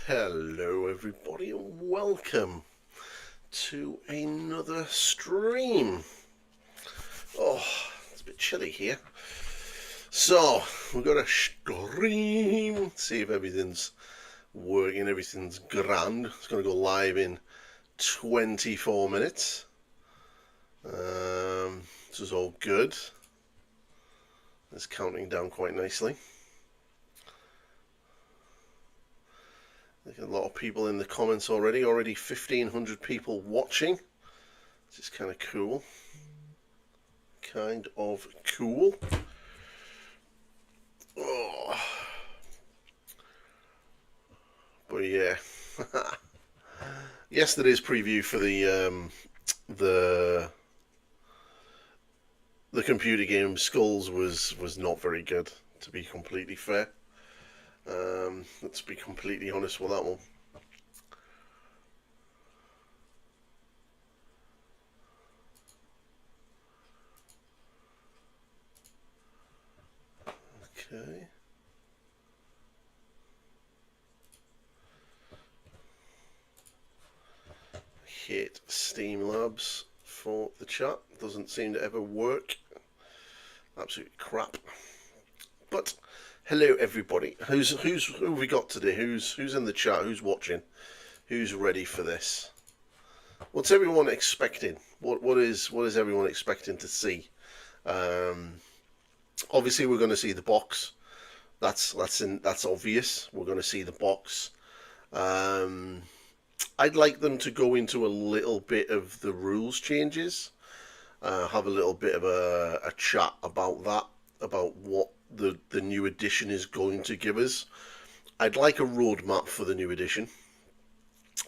Hello everybody and welcome to another stream. Oh, it's a bit chilly here. So, we've got a stream. See if everything's working, everything's grand. It's going to go live in 24 minutes. This is all good. It's counting down quite nicely. There's a lot of people in the comments already 1,500 people watching. This is kind of cool. Oh. But yeah. Yesterday's preview for the computer game Skulls was not very good, to be completely fair. Let's be completely honest with that one. Okay. Hit Steam Labs for the chat. Doesn't seem to ever work. Absolute crap. But hello everybody. Who have we got today? Who's in the chat? Who's watching? Who's ready for this? What's everyone expecting? What is everyone expecting to see? Obviously we're going to see the box. That's obvious. We're going to see the box. I'd like them to go into a little bit of the rules changes. Have a little bit of a chat about that, about what the new edition is going to give us. I'd like a roadmap for the new edition.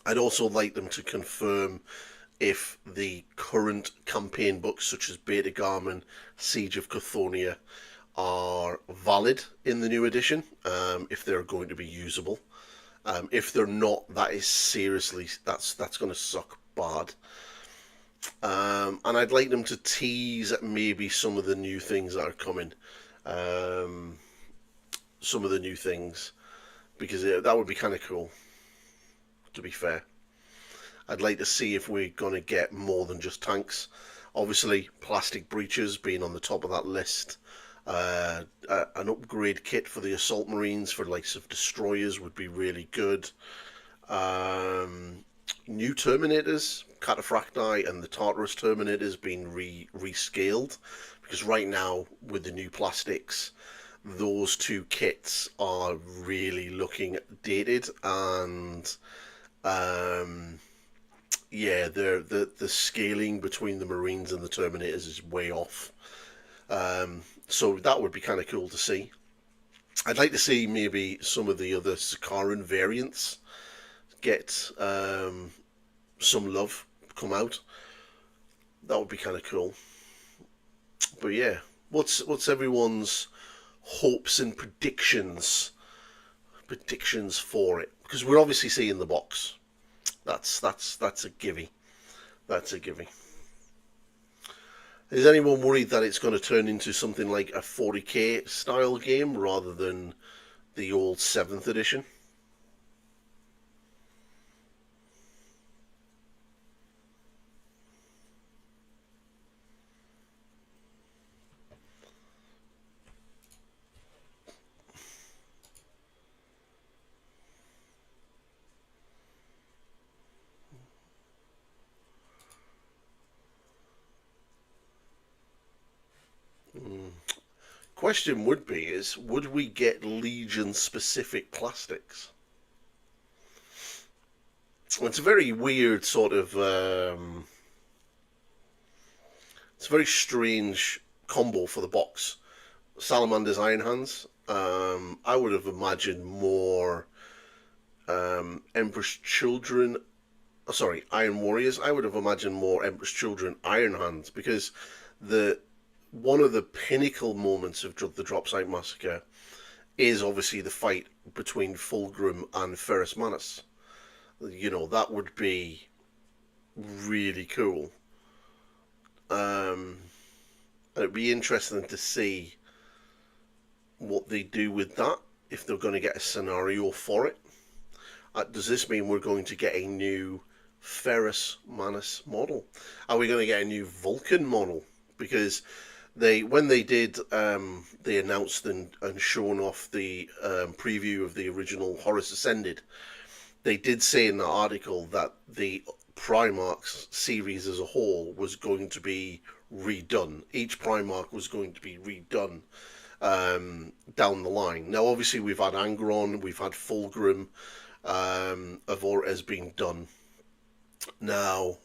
I'd also like them to confirm if the current campaign books, such as Beta Garmin, Siege of Chthoniya, are valid in the new edition, if they're going to be usable. If they're not, that is seriously, that's going to suck bad. And I'd like them to tease maybe some of the new things that are coming. Some of the new things, because that would be kind of cool, to be fair. I'd like to see if we're going to get more than just tanks. Obviously, plastic breaches being on the top of that list. An upgrade kit for the assault marines for likes of destroyers would be really good. New Terminators, Cataphracti and the Tartarus Terminators being rescaled, because right now with the new plastics, those two kits are really looking dated, and yeah, the scaling between the Marines and the Terminators is way off. So that would be kind of cool to see. I'd like to see maybe some of the other Sakaran variants get some love, come out. That would be kind of cool. But yeah, what's everyone's hopes and predictions for it? Because we're obviously seeing the box. That's a gimme. That's a gimme. Is anyone worried that it's going to turn into something like a 40k style game rather than the old 7th edition? Question would be would we get Legion specific plastics? It's a very weird sort of it's a very strange combo for the box. Salamander's Iron Hands. I would have imagined more Empress Children. Sorry, Iron Warriors. I would have imagined more Empress Children Iron Hands, because one of the pinnacle moments of the Dropsite Massacre is obviously the fight between Fulgrim and Ferrus Manus. You know, that would be really cool. And it'd be interesting to see what they do with that, if they're going to get a scenario for it. Does this mean we're going to get a new Ferrus Manus model? Are we going to get a new Vulcan model? Because when they did, they announced and shown off the preview of the original Horus Ascended. They did say in the article that the Primarchs series as a whole was going to be redone. Each Primarch was going to be redone down the line. Now, obviously, we've had Angron, we've had Fulgrim, has been done. Now,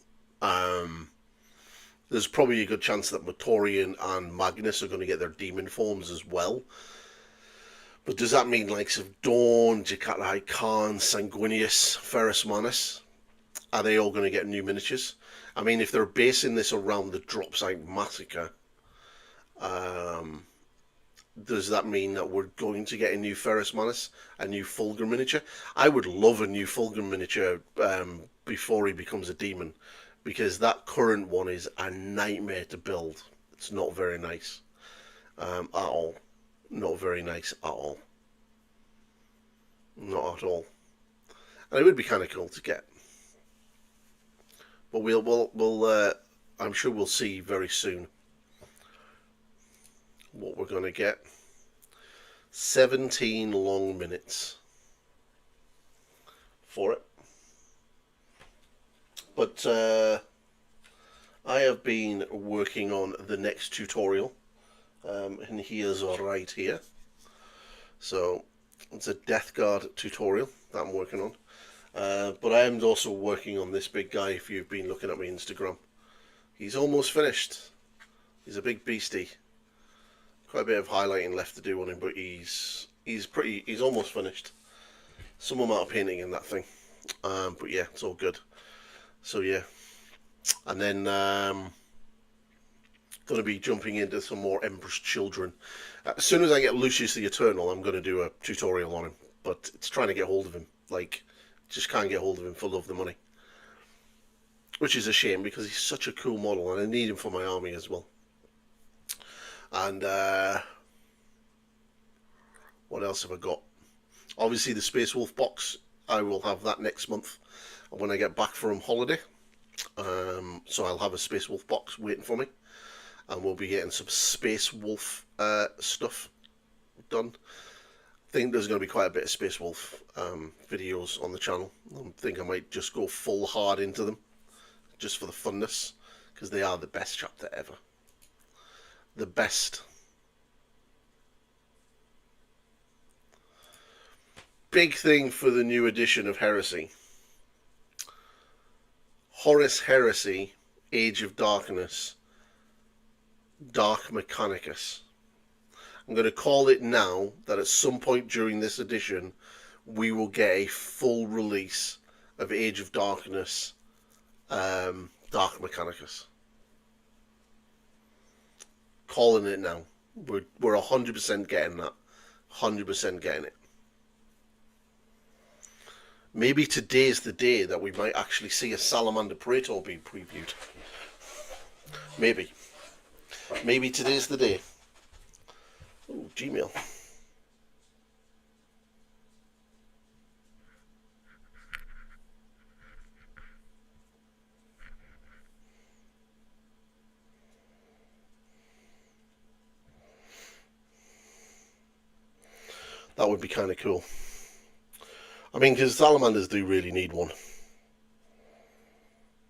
there's probably a good chance that Matorian and Magnus are going to get their demon forms as well. But does that mean likes of Dawn, Jakatai Khan, Sanguinius, Ferrus Manus? Are they all going to get new miniatures? I mean, if they're basing this around the Dropsite Massacre, does that mean that we're going to get a new Ferrus Manus, a new Fulgrim miniature? I would love a new Fulgrim miniature before he becomes a demon, because that current one is a nightmare to build. It's not very nice at all. Not very nice at all. Not at all. And it would be kind of cool to get. But we'll I'm sure we'll see very soon what we're going to get. 17 long minutes for it. But I have been working on the next tutorial, and here's right here. So it's a Death Guard tutorial that I'm working on. But I am also working on this big guy. If you've been looking at my Instagram, he's almost finished. He's a big beastie. Quite a bit of highlighting left to do on him, but he's almost finished. Some amount of painting in that thing, but yeah, it's all good. So yeah, and then going to be jumping into some more Emperor's Children. As soon as I get Lucius the Eternal, I'm going to do a tutorial on him. But it's trying to get hold of him. Like, just can't get hold of him for love of the money. Which is a shame, because he's such a cool model, and I need him for my army as well. And what else have I got? Obviously the Space Wolf box, I will have that next month when I get back from holiday. So I'll have a Space Wolf box waiting for me, and we'll be getting some Space Wolf stuff done. I think there's going to be quite a bit of Space Wolf videos on the channel. I think I might just go full hard into them, just for the funness, because they are the best chapter ever. The best. Big thing for the new edition of Heresy. Horus Heresy, Age of Darkness, Dark Mechanicus. I'm going to call it now that at some point during this edition we will get a full release of Age of Darkness, Dark Mechanicus. Calling it now. We're 100% getting that. 100% getting it. Maybe today's the day that we might actually see a Salamander Praetor being previewed. Maybe. Maybe today's the day. Ooh, Gmail. That would be kind of cool. I mean, because salamanders do really need one.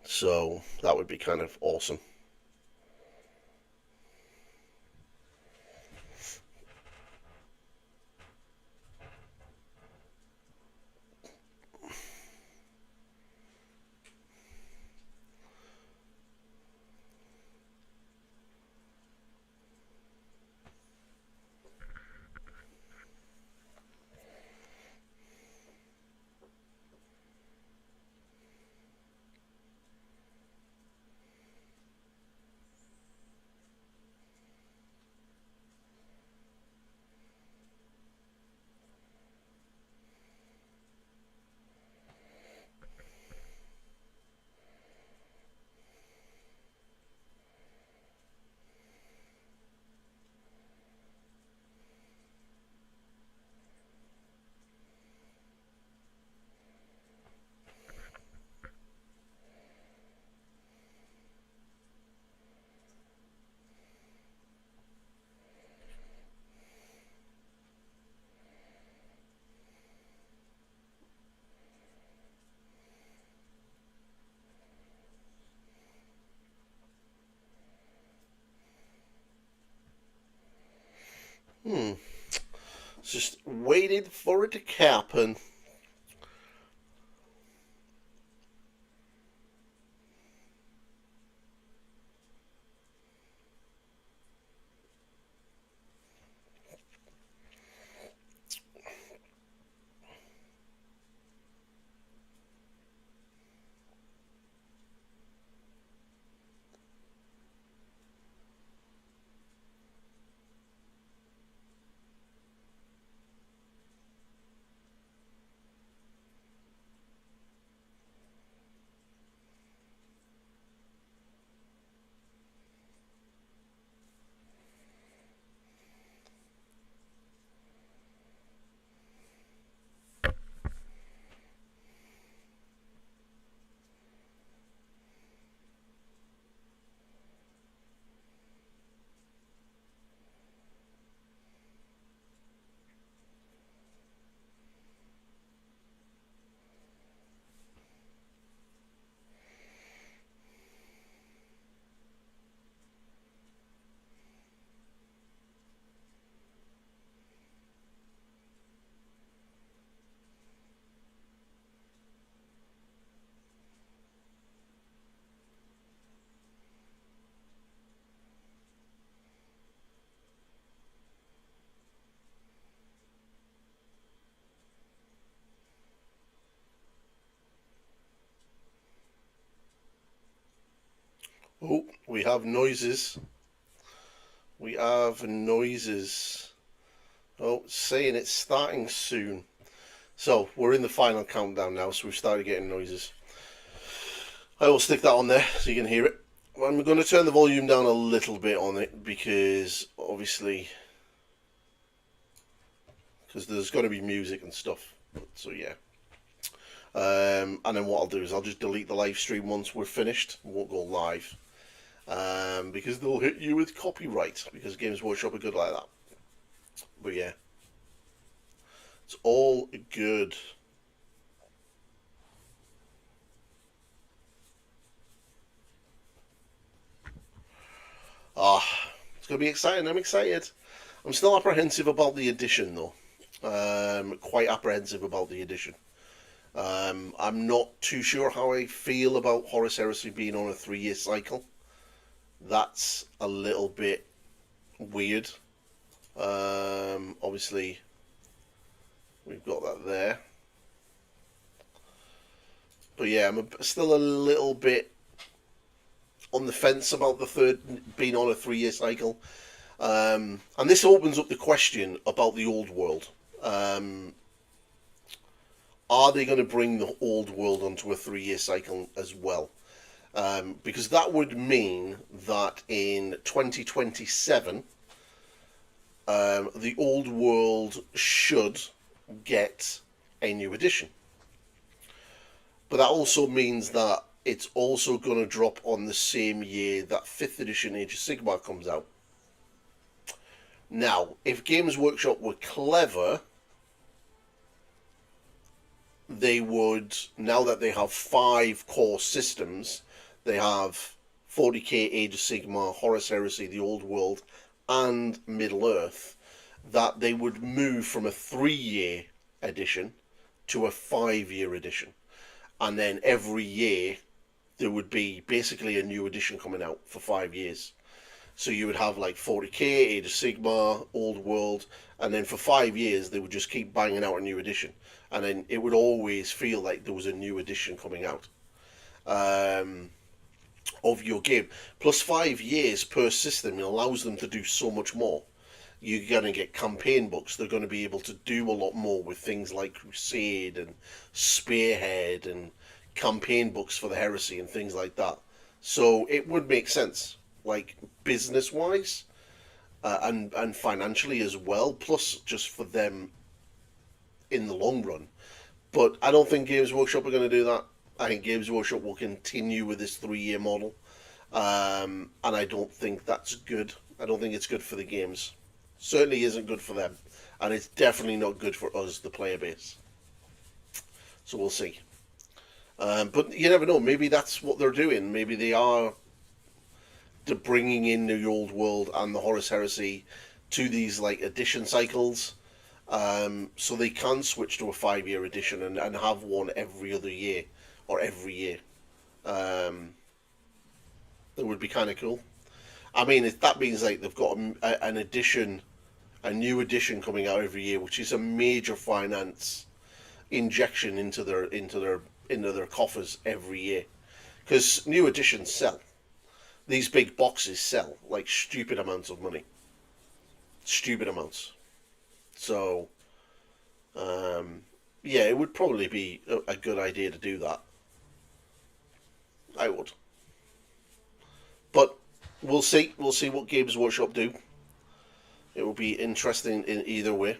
So that would be kind of awesome. Just waiting for it to happen. Oh, we have noises. We have noises. Oh, saying it's starting soon. So, we're in the final countdown now, so we've started getting noises. I will stick that on there so you can hear it. I'm going to turn the volume down a little bit on it because, obviously, because there's going to be music and stuff. So, yeah. And then what I'll do is I'll just delete the live stream once we're finished. We won't go live. Because they'll hit you with copyright, because Games Workshop are good like that. But yeah, it's all good. It's going to be exciting. I'm excited. I'm still apprehensive about the edition, though. Quite apprehensive about the edition. I'm not too sure how I feel about Horus Heresy being on a 3-year cycle. That's a little bit weird. Obviously, we've got that there. But yeah, I'm still a little bit on the fence about the third being on a 3-year cycle. And this opens up the question about the old world. Are they going to bring the old world onto a 3-year cycle as well? Because that would mean that in 2027, the old world should get a new edition. But that also means that it's also going to drop on the same year that 5th edition Age of Sigmar comes out. Now, if Games Workshop were clever, they would, now that they have 5 core systems, they have 40k Age of Sigmar, Horus Heresy, the Old World, and Middle-earth, that they would move from a 3-year edition to a 5-year edition. And then every year there would be basically a new edition coming out for 5 years. So you would have like 40k, Age of Sigmar, Old World, and then for 5 years they would just keep banging out a new edition. And then it would always feel like there was a new edition coming out of your game. Plus 5 years per system allows them to do so much more. You're going to get campaign books. They're going to be able to do a lot more with things like Crusade and Spearhead and campaign books for the Heresy and things like that. So it would make sense, like business-wise and financially as well, plus just for them in the long run. But I don't think Games Workshop are going to do that. I think Games Workshop will continue with this 3-year model. And I don't think that's good. I don't think it's good for the games. Certainly isn't good for them. And it's definitely not good for us, the player base. So we'll see. But you never know. Maybe that's what they're doing. Maybe they are bringing in the Old World and the Horus Heresy to these like edition cycles, so they can switch to a 5-year edition and have one every other year or every year. That would be kind of cool. I mean, that means like they've got an edition, a new edition coming out every year, which is a major finance injection into their coffers every year, because new editions sell. These big boxes sell like stupid amounts of money, stupid amounts. So, yeah, it would probably be a good idea to do that. I would, but we'll see. We'll see what Games Workshop do. It will be interesting in either way.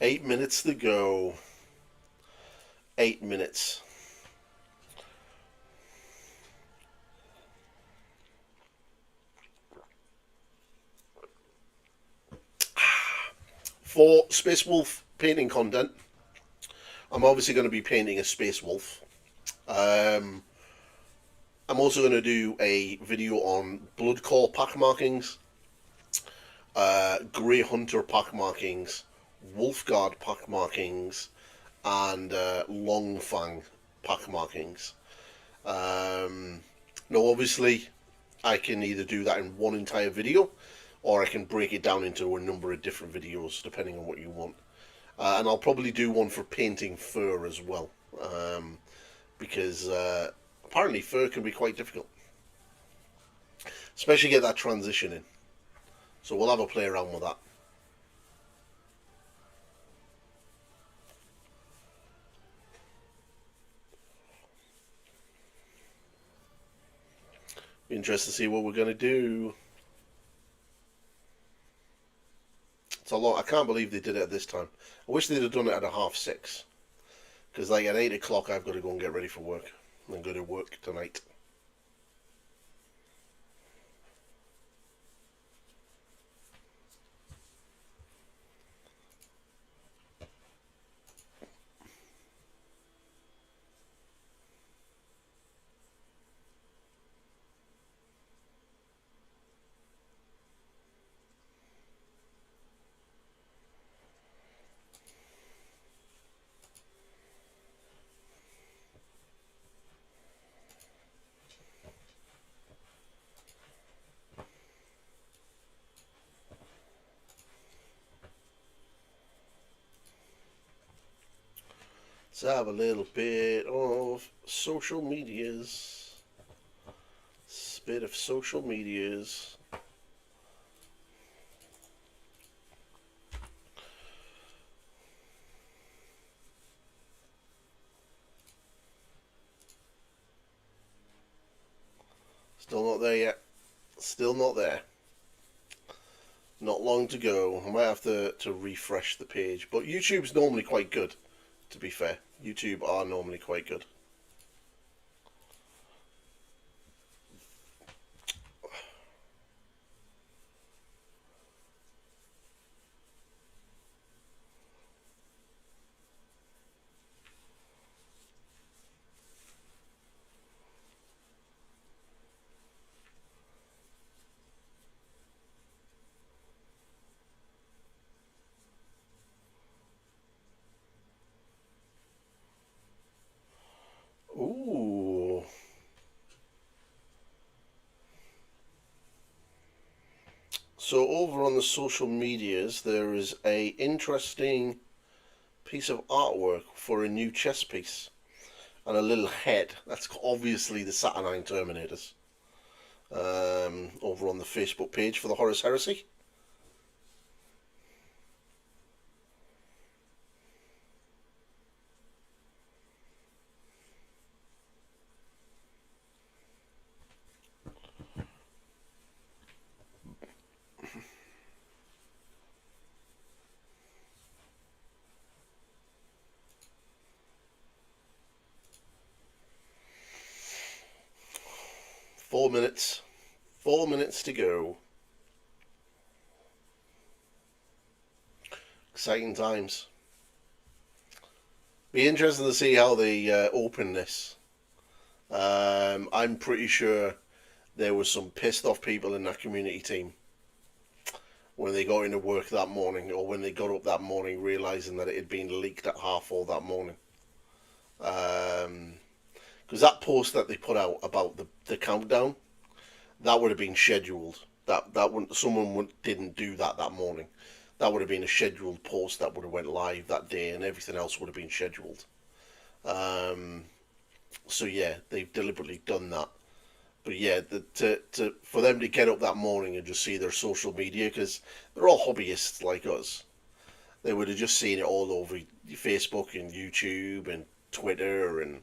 Eight minutes to go. 8 minutes. For Space Wolf painting content, I'm obviously going to be painting a Space Wolf. I'm also going to do a video on Blood Core pack markings, Grey Hunter pack markings, Wolfguard pack markings, and Longfang pack markings. Now, obviously, I can either do that in one entire video, or I can break it down into a number of different videos, depending on what you want. And I'll probably do one for painting fur as well, because apparently fur can be quite difficult, especially get that transition in. So we'll have a play around with that. Be interested to see what we're going to do. It's a lot. I can't believe they did it at this time. I wish they'd have done it at 6:30. Because like at 8 o'clock I've got to go and get ready for work. I'm going to work tonight. Let's have a little bit of social medias. Bit of social medias. Still not there yet. Still not there. Not long to go. I might have to refresh the page. But YouTube's normally quite good, to be fair. YouTube are normally quite good. Ooh. So over on the social medias, there is a interesting piece of artwork for a new chess piece and a little head. That's obviously the Saturnine Terminators. Over on the Facebook page for the Horus Heresy. Four minutes. 4 minutes to go. exciting times. Be interesting to see how they open this. I'm pretty sure there was some pissed off people in that community team when they got into work that morning, or when they got up that morning realising that it had been leaked at 4:30 that morning. Because that post that they put out about the countdown, that would have been scheduled. Someone didn't do that morning. That would have been a scheduled post that would have went live that day, and everything else would have been scheduled. So yeah, they've deliberately done that. But yeah, for them to get up that morning and just see their social media, because they're all hobbyists like us, they would have just seen it all over Facebook and YouTube and Twitter and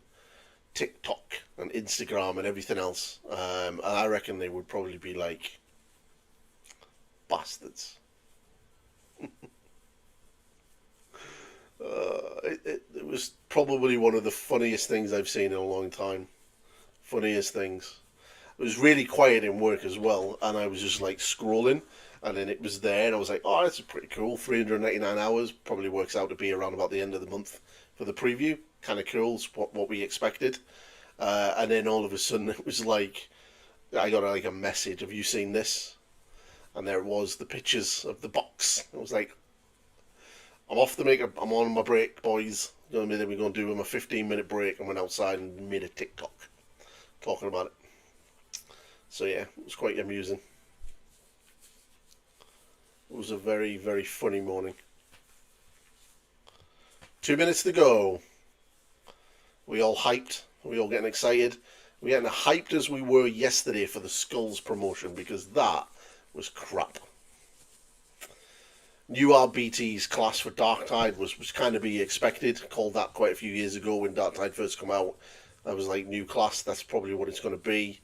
TikTok and Instagram and everything else. And I reckon they would probably be like, bastards. It was probably one of the funniest things I've seen in a long time. Funniest things. It was really quiet in work as well, and I was just like scrolling, and then it was there, and I was like, oh, that's pretty cool. 399 hours, probably works out to be around about the end of the month for the preview. Kind of cool, it's what we expected. And then all of a sudden it was like, I got like a message, have you seen this? And there it was, the pictures of the box. I was like, I'm off to I'm on my break, boys. You know what I mean? Then we're going to do a 15-minute break, and went outside and made a TikTok talking about it. So yeah, it was quite amusing. It was a very, very funny morning. 2 minutes to go. We all hyped. We all getting excited. We getting hyped as we were yesterday for the Skulls promotion, because that was crap. New RBT's class for Darktide was kind of be expected. Called that quite a few years ago when Darktide first came out. I was like, new class, that's probably what it's going to be.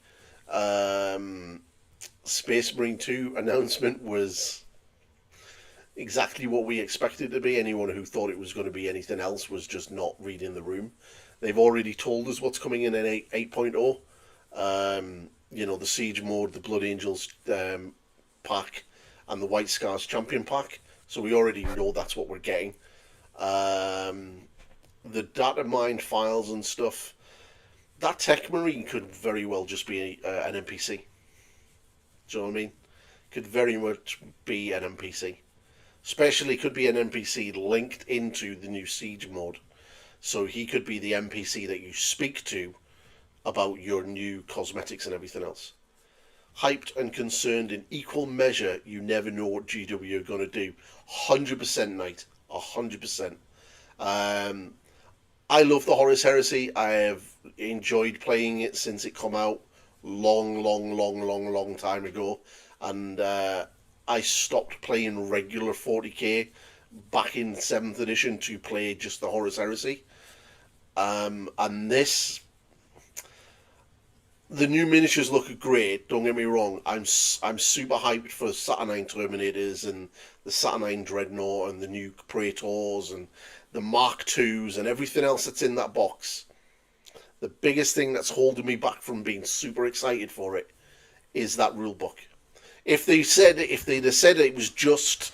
Space Marine 2 announcement was exactly what we expected it to be. Anyone who thought it was going to be anything else was just not reading the room. They've already told us what's coming in 8.0. You know, the Siege mode, the Blood Angels pack, and the White Scars Champion pack. So we already know that's what we're getting. The data mine files and stuff, that Tech Marine could very well just be an NPC. Do you know what I mean? Could very much be an NPC. Especially could be an NPC linked into the new Siege mode. So he could be the NPC that you speak to about your new cosmetics and everything else. Hyped and concerned in equal measure. You never know what GW are going to do. 100% Knight. 100%. I love the Horus Heresy. I have enjoyed playing it since it came out long time ago. And I stopped playing regular 40k back in 7th edition to play just the Horus Heresy. And this... The new miniatures look great, don't get me wrong. I'm super hyped for Saturnine Terminators and the Saturnine Dreadnought and the new Praetors and the Mark IIs and everything else that's in that box. The biggest thing that's holding me back from being super excited for it is that rulebook. If they'd have said it was just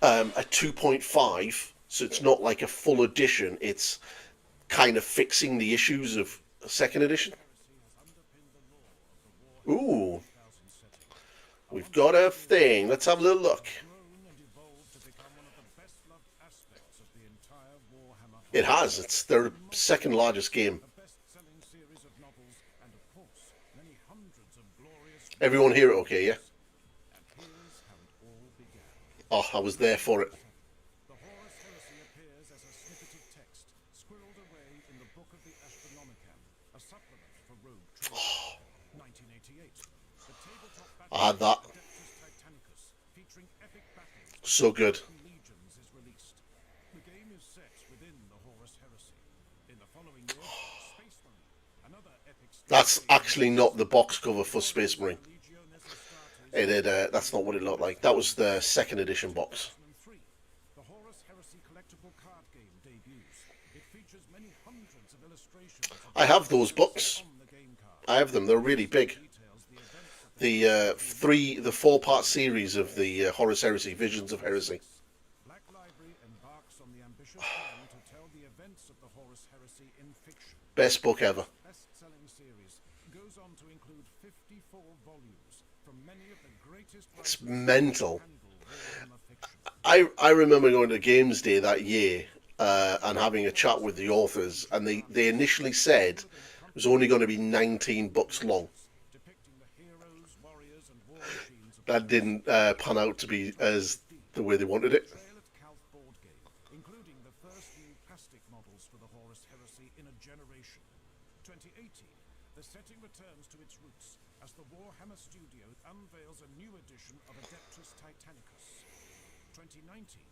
a 2.5, so it's not like a full edition, it's kind of fixing the issues of a 2nd edition. Ooh, we've got a thing. Let's have a little look. It has. It's their 2nd largest game. Everyone hear it okay, yeah? Oh, I was there for it. The Horus Heresy appears as a snippet of text, squirreled away in the Book of the Astronomicon, a supplement for Rogue True. 1988. The tabletop I had that. Titanicus, featuring epic battles. So good. Legions is released. The game is set within the Horus Heresy. In the following year, Space Marine, another epic. That's actually not the box cover for Space Marine. That's not what it looked like. That was the 2nd edition box. The Horus Heresy collectible card game debuts. It features many hundreds of illustrations. I have those books. I have them. They're really big. The 4-part series of the Horus Heresy, Visions of Heresy. Black Library and official claim to tell the events of the Horus Heresy in fiction. Best book ever. Best-selling series goes on to include 54 volumes from many of the greatest It's writers mental. who handle Warhammer fiction. I remember going to Games Day that year and having a chat with the authors, and they initially said it was only going to be 19 books long. Depicting the heroes, warriors, and war machines of That didn't pan out to be as the way they wanted it. Trail at Calth board game, including the first new plastic models for the Horus Heresy in a generation. 2018, the setting returns to its roots as the Warhammer Studio unveils a new edition of Adeptus Titanicus. 2019,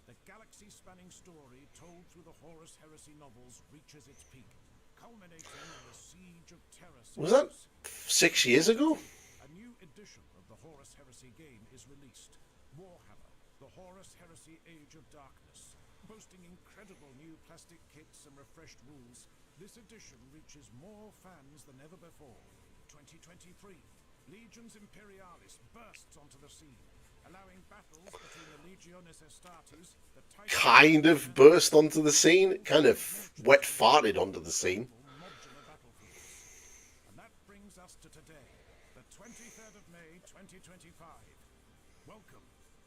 the galaxy-spanning story told through the Horus Heresy novels reaches its peak, culminating in the Siege of Terra Was that series. 6 years ago? A new edition of the Horus Heresy game is released. Warhammer, the Horus Heresy Age of Darkness. Boasting incredible new plastic kits and refreshed rules, this edition reaches more fans than ever before. 2023, Legions Imperialis bursts onto the scene, allowing battles between the Legiones Astartes, the Kind of burst onto the scene, kind of wet farted onto the scene. modular battlefields. And that brings us to today, the 23rd of May 2025. Welcome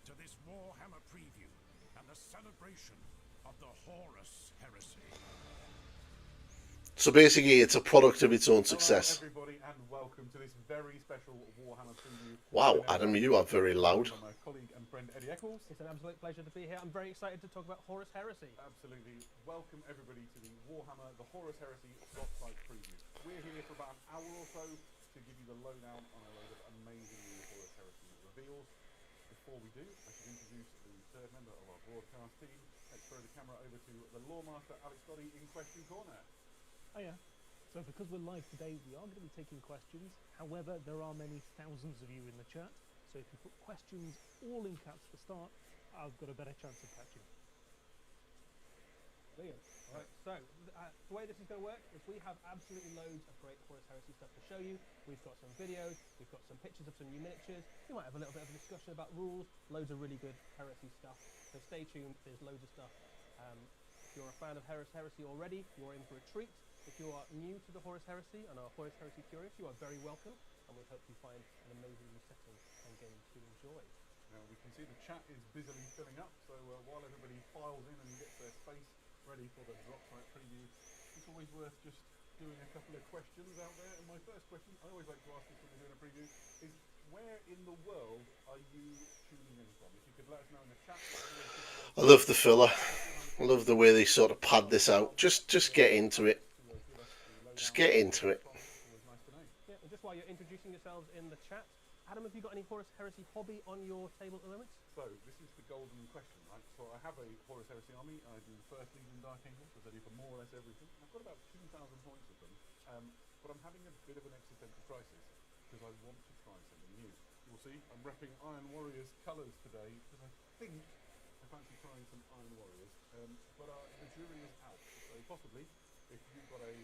to this Warhammer preview and the celebration of the Horus Heresy. So basically, it's a product of its own success. Hello everybody, and welcome to this very special Warhammer preview. Wow, Adam, you are very loud. My colleague and friend Eddie Eccles. It's an absolute pleasure to be here. I'm very excited to talk about Horus Heresy. Absolutely. Welcome everybody to the Warhammer, the Horus Heresy Spotlight preview. We're here for about an hour or so to give you the lowdown on a load of amazing new Horus Heresy reveals. Before we do, I should introduce the third member of our broadcast team. Let's throw the camera over to the Lawmaster Alex Doddy in Question Corner. Oh yeah. So because we're live today, we are going to be taking questions. However, there are many thousands of you in the chat. So if you put questions all in caps at the start, I've got a better chance of catching. Brilliant. Right, so the way this is going to work is we have absolutely loads of great Horus Heresy stuff to show you. We've got some videos, we've got some pictures of some new miniatures. We might have a little bit of a discussion about rules, loads of really good Heresy stuff. So stay tuned, there's loads of stuff. If you're a fan of Horus Heresy already, you're in for a treat. If you are new to the Horus Heresy and are Horus Heresy curious, you are very welcome, and we hope you find an amazing new setting and game to enjoy. Now we can see the chat is busily filling up, so while everybody files in and gets their space ready for the drop site preview, it's always worth just doing a couple of questions out there. And my first question, I always like to ask this when we're doing a preview, is where in the world are you tuning in from? If you could let us know in the chat. I love the filler. I love the way they sort of pad this out. Just get into it. Just get into it. Yeah, and just while you're introducing yourselves in the chat, Adam, have you got any Horus Heresy hobby on your table at the moment? So, this is the golden question, right? So I have a Horus Heresy army. I do First Legion Dark Angels, which I do for more or less everything. I've got about 2,000 points of them. But I'm having a bit of an existential crisis, because I want to try something new. You'll see, I'm repping Iron Warriors colours today, because I think I fancy trying some Iron Warriors. But the jury is out, so possibly, if you've got a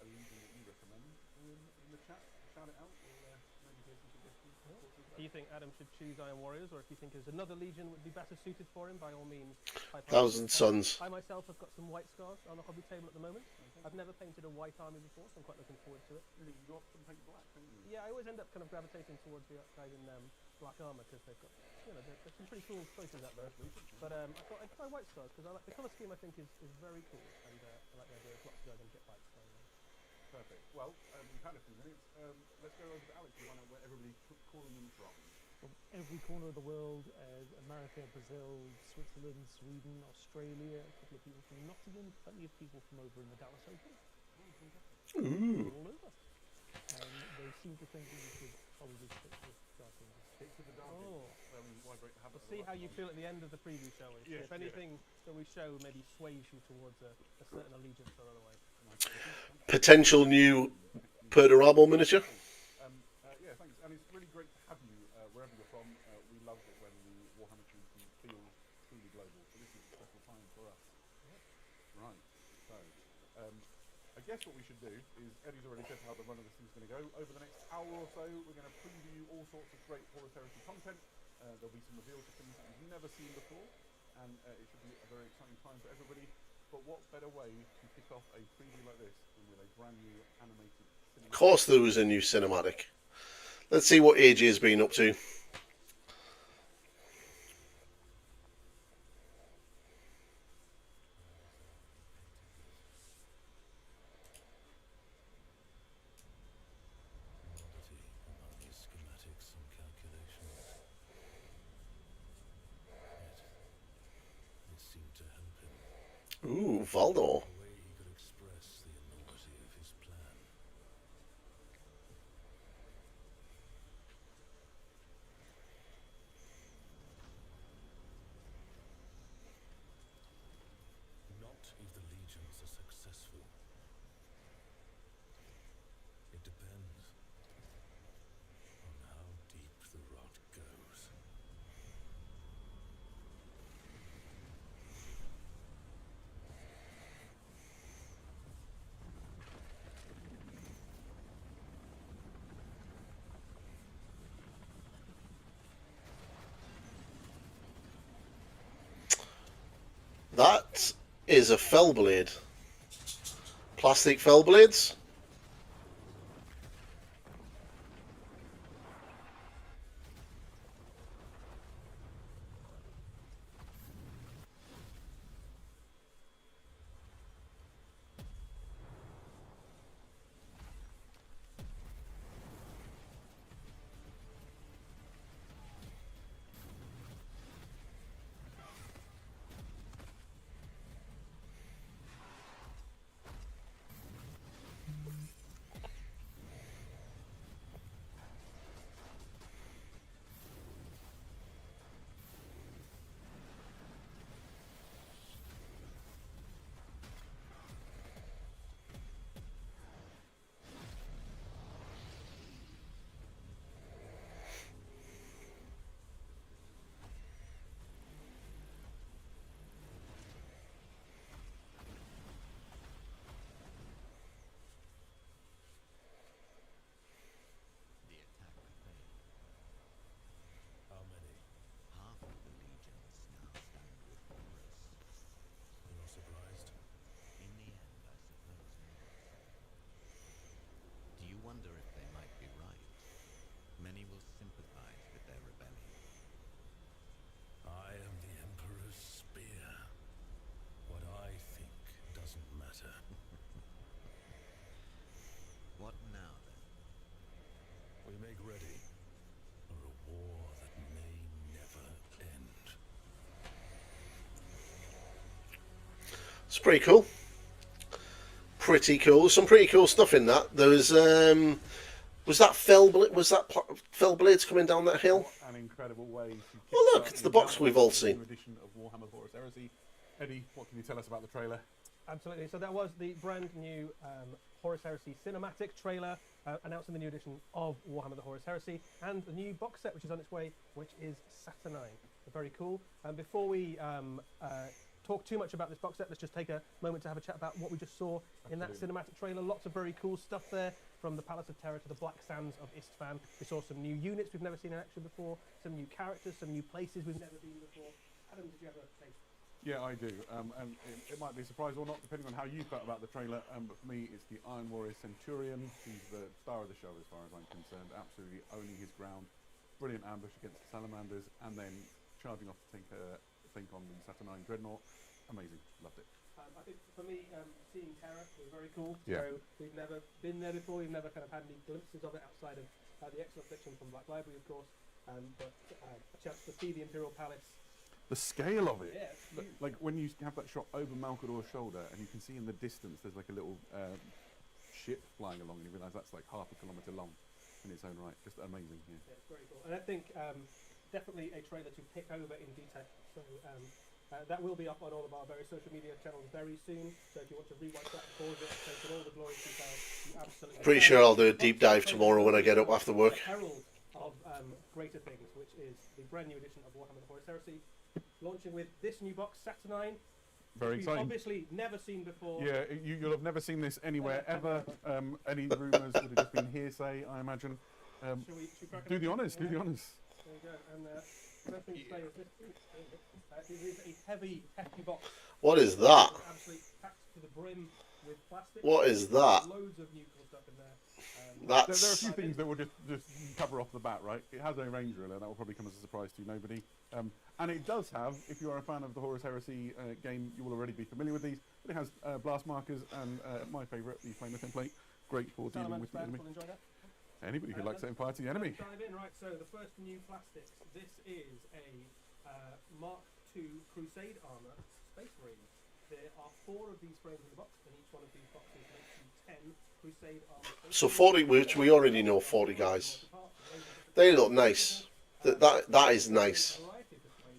legion that you recommend in the chat, shout it out. We'll maybe hear some suggestions. Do you think Adam should choose Iron Warriors, or if you think there's another legion would be better suited for him, by all means. Thousand Suns. I myself have got some white scars on the hobby table at the moment. I've never painted a white army before, so I'm quite looking forward to it. Really, you got some paint black, don't you? Yeah, I always end up kind of gravitating towards the guys in black armor because they've got, there's some pretty cool choices out there. But I thought I'd try white scars because I like the colour scheme. I think is very cool, and I like the idea of lots of guys on jet bikes. So, Perfect. Well, we've had a few minutes. Let's go over to Alex to find out where everybody's calling in from. From every corner of the world, America, Brazil, Switzerland, Sweden, Australia, a couple of people from Nottingham, plenty of people from over in the Dallas Open. Ooh. All over. They seem to think that we should probably stick with Dark Angels. Stick to the Dark Oh. why break the habit we'll see how you otherwise? feel at the end of the preview, shall we? Yes, If anything that we show maybe sways you towards a certain allegiance or otherwise. Potential new Perturabo miniature. Yeah, thanks. And it's really great to have you wherever you're from. We love it when the Warhammer community feels truly global. So this is a special time for us. Right. So, I guess what we should do is, Eddie's already said how the run of this thing's going to go. Over the next hour or so, we're going to preview all sorts of great Horus Heresy content. There'll be some reveals of things that you've never seen before. and it should be a very exciting time for everybody. But what better way to kick off a preview like this than with a brand new animated cinematic? Of course, there was a new cinematic. Let's see what AJ has been up to. Ooh, Valdo. Not if the legions are successful. It depends on how deep the rot goes. That is a fell blade. Plastic fell blades. How many? Half of the legions now stand with Horus. You're not surprised? In the end, I suppose not. Do you wonder if they might be right? Many will sympathize with their rebellion. I am the Emperor's spear. What I think doesn't matter. What now, then? We make ready for a war that may never end. It's pretty cool. Pretty cool. Some pretty cool stuff in that. There was that fell blades coming down that hill? What an incredible way to Oh, look, kickstart it's the box we've all the new seen. edition of Warhammer Horus Heresy. Eddie, what can you tell us about the trailer? Absolutely. So that was the brand new Horus Heresy cinematic trailer announcing the new edition of Warhammer the Horus Heresy and the new box set which is on its way, which is Saturnine. Very cool. And before we talk too much about this box set, let's just take a moment to have a chat about what we just saw in that cinematic trailer. Lots of very cool stuff there, from the Palace of Terror to the Black Sands of Istvan. We saw some new units we've never seen in action before, some new characters, some new places we've never been before. Adam, did you have a taste? Yeah, I do. And it might be a surprise or not, depending on how you felt about the trailer. But for me, it's the Iron Warrior Centurion. He's the star of the show as far as I'm concerned. Absolutely owning his ground. Brilliant ambush against the Salamanders, and then charging off to think on the Saturnine Dreadnought. Amazing. Loved it. I think for me, seeing Terra was very cool. Yeah. So we've never been there before. We've never kind of had any glimpses of it outside of the excellent fiction from Black Library, of course. But a chance to see the Imperial Palace. The scale of it. Yeah, it's huge. Like when you have that shot over Malcador's shoulder, and you can see in the distance there's like a little ship flying along, and you realise that's like half a kilometre long in its own right. Just amazing. Yeah. Yeah, it's very cool. And I think definitely a trailer to pick over in detail. So that will be up on all of our various social media channels very soon. So if you want to rewatch that, pause it, take in all the glorious details, you absolutely Pretty can. sure I'll do a deep dive tomorrow when I get up after work. The herald of greater things, which is the brand new edition of Warhammer the Horus Heresy, launching with this new box, Saturnine. Very We've exciting. obviously never seen before. Yeah, you'll have never seen this anywhere ever. Any rumours would have just been hearsay, I imagine. Should we crack Do it the open? honours. Do the honours. There you go. And First thing to say is this is a heavy, hefty box. What is that? Absolutely packed to the brim with plastic. What is that? Loads of new cool stuff in there. There are a That's few things that will just cover off the bat, right? It has a range ruler, that will probably come as a surprise to nobody. And it does have, if you are a fan of the Horus Heresy game, you will already be familiar with these, but it has blast markers and my favourite, the flamer template. Great for dealing with the enemy. Will enjoy that. Anybody who likes setting fire to the enemy. Dive in, right? So the first new plastics. This is a Mark II Crusade armor Space Marine. There are 4 of these frames in the box, and each one of these boxes makes you 10 Crusade armor. so 40, which we already know 40 guys. They look nice. That is nice.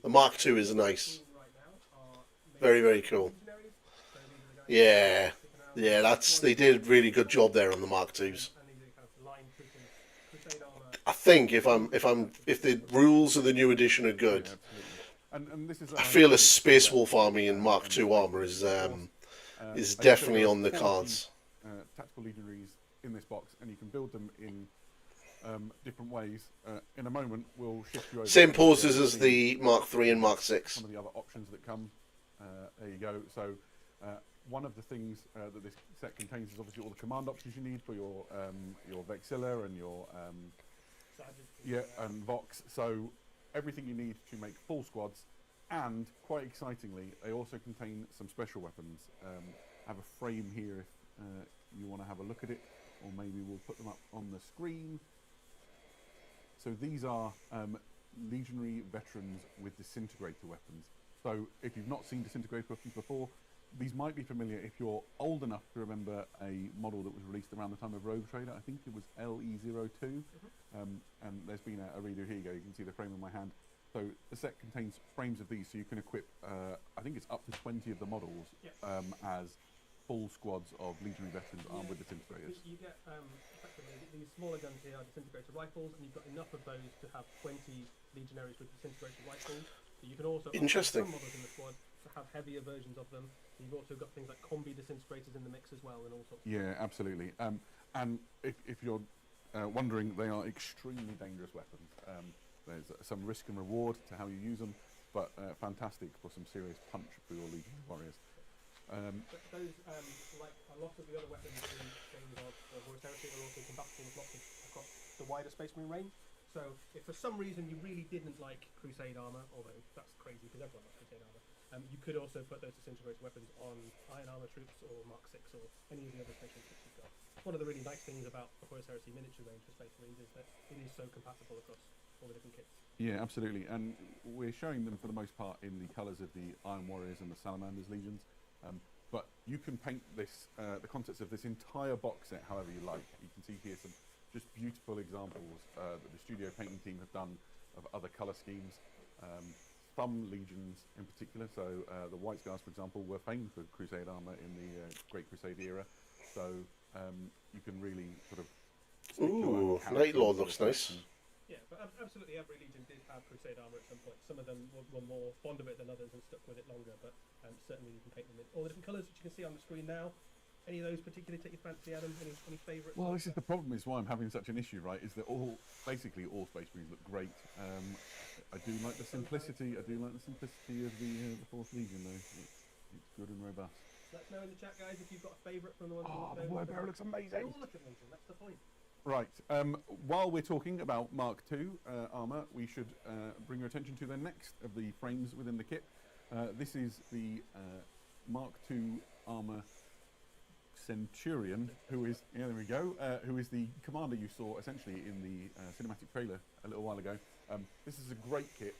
The Mark II is nice. Very, very cool. Yeah, yeah, they did a really good job there on the Mark IIs. I think if the rules of the new edition are good, And this is, I feel a Space Wolf army in Mark II armor is definitely on the cards. Tactical legionaries in this box, and you can build them in different ways. In a moment, we'll shift you over. Same poses as the Mark III and Mark VI. Some of the other options that come. There you go. So one of the things that this set contains is obviously all the command options you need for your Vexilla and your and Vox. So everything you need to make full squads, and quite excitingly, they also contain some special weapons. I have a frame here if you want to have a look at it, or maybe we'll put them up on the screen. So these are legionary veterans with disintegrator weapons. So if you've not seen disintegrator weapons before, these might be familiar if you're old enough to remember a model that was released around the time of Rogue Trader. I think it was LE02. And there's been a redo. Here you go. You can see the frame in my hand. So the set contains frames of these, so you can equip, I think it's up to 20 of the models as full squads of legionary veterans armed with disintegrators. You get effectively these smaller guns here are disintegrator rifles, and you've got enough of those to have 20 legionaries with disintegrator rifles. So you can also Interesting. some models in the squad to have heavier versions of them. You've also got things like combi disintegrators in the mix as well, and all sorts. Yeah, absolutely. And if you're wondering, they are extremely dangerous weapons. There's some risk and reward to how you use them, but fantastic for some serious punch for your legion warriors. But those, like a lot of the other weapons in games of Horus Heresy, are also compatible with lots of across the wider Space Marine range. So if for some reason you really didn't like Crusade armor, although that's crazy because everyone likes Crusade armor, you could also put those disintegrator weapons on Iron Armor troops or Mark VI or any of the other Space Marine troops you've got. One of the really nice things about the Horus Heresy miniature range for Space Marines is that it is so compatible across all the different kits. Yeah, absolutely. And we're showing them for the most part in the colours of the Iron Warriors and the Salamanders legions. But you can paint this, the contents of this entire box set however you like. You can see here some just beautiful examples that the studio painting team have done of other colour schemes. Some legions in particular, so the White Scars, for example, were famed for Crusade armour in the Great Crusade era. So you can really sort of... Ooh, Night Lord looks nice. Yeah, but absolutely every legion did have Crusade armor at some point. Some of them were more fond of it than others and stuck with it longer, but certainly you can paint them in all the different colours, which you can see on the screen now. Any of those particularly take your fancy, Adam? Any favourites? Well, this is the problem, is why I'm having such an issue, right, is that basically all Space Marines look great. I do like the simplicity, of the 4th Legion, though. It's good and robust. Let us know in the chat, guys, if you've got a favourite from the ones. Oh, the Word Bearer looks amazing! They all look amazing, that's the point. Right, while we're talking about Mark II armour, we should bring your attention to the next of the frames within the kit. This is the Mark II armour Centurion, who is, yeah, there we go, who is the commander you saw essentially in the cinematic trailer a little while ago. This is a great kit.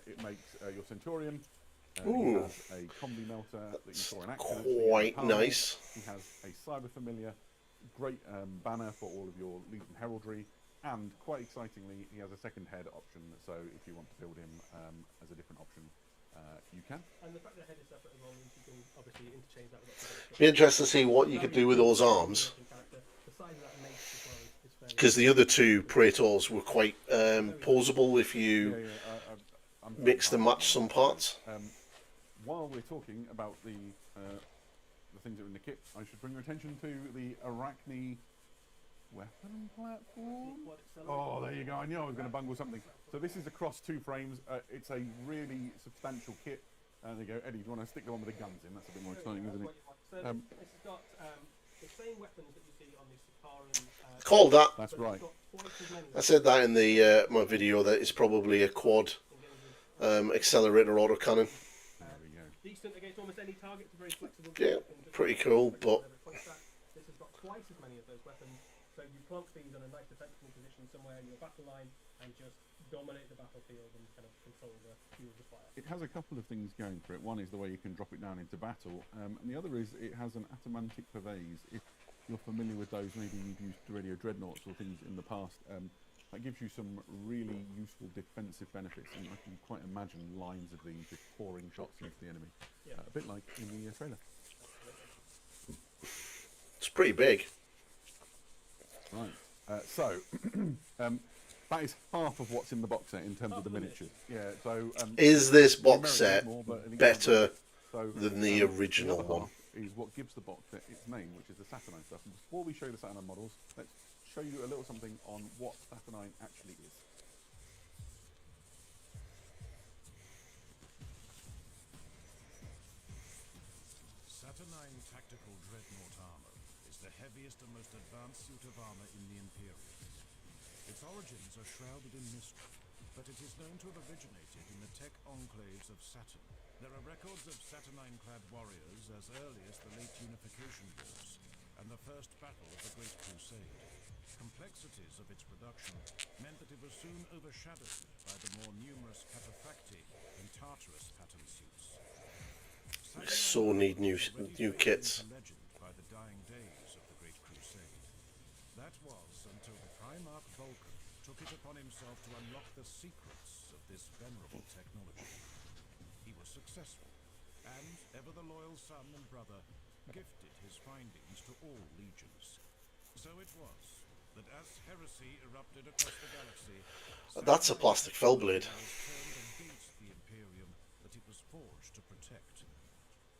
It makes your Centurion. He has a combi melter that you saw in action. Quite nice. He has a Cyber Familiar, great banner for all of your Legion heraldry, and quite excitingly, he has a second head option. So if you want to build him as a different option, you can. And the fact that the head is separate as well means you can obviously interchange that with lots of other Be interested to see what you could do with those arms, The size of that mace as well is fairly. because the other two Praetors were quite posable if you mixed and matched some parts. While we're talking about the things that are in the kit, I should bring your attention to the Arachne weapon platform. Quad accelerator. Oh, there you go. I knew I was going to bungle something. So this is across 2 frames. It's a really substantial kit. There you go. Eddie, do you want to stick the one with the guns in? That's a bit more exciting, isn't it? So this has got the same weapons that you see on the Sakaran. Called that. That's right. I said that in the my video that it's probably a quad accelerator autocannon. There we go. Decent against almost any target. It's a very flexible. Yeah, pretty cool, but This has got twice as many of those weapons, so you plonk these on a nice defensible position somewhere in your battle line and just dominate the battlefield and kind of control the fuel of the fire. It has a couple of things going for it. One is the way you can drop it down into battle, and the other is it has an atomantic purveyance. If you're familiar with those, maybe you've used radio dreadnoughts or things in the past, that gives you some really useful defensive benefits, and I can quite imagine lines of these just pouring shots into the enemy. Yeah. A bit like in the trailer. it's pretty big. Right. So that is half of what's in the box set in terms of the miniatures. Yeah. So Is this box numerically set more, but an better example. So, than the original other one? half is what gives the box set its name, which is the Saturnine stuff. And before we show you the Saturnine models, let's show you a little something on what Saturnine actually is. Saturnine Tactical Dreadnought Armor is the heaviest and most advanced suit of armor in the Imperium. Its origins are shrouded in mystery, but it is known to have originated in the tech enclaves of Saturn. There are records of Saturnine-clad warriors as early as the late Unification Wars and the First Battle of the Great Crusade. Complexities of its production meant that it was soon overshadowed by the more numerous cataphracti and Tartarus pattern suits. We so need new kits. Legend by the dying days of the Great Crusade. That was until the Primarch Vulcan took it upon himself to unlock the secrets of this venerable technology. He was successful, and ever the loyal son and brother gifted his findings to all legions. So it was that as heresy erupted across the galaxy, That's a plastic fell blade. was turned against the Imperium that it was forged to protect.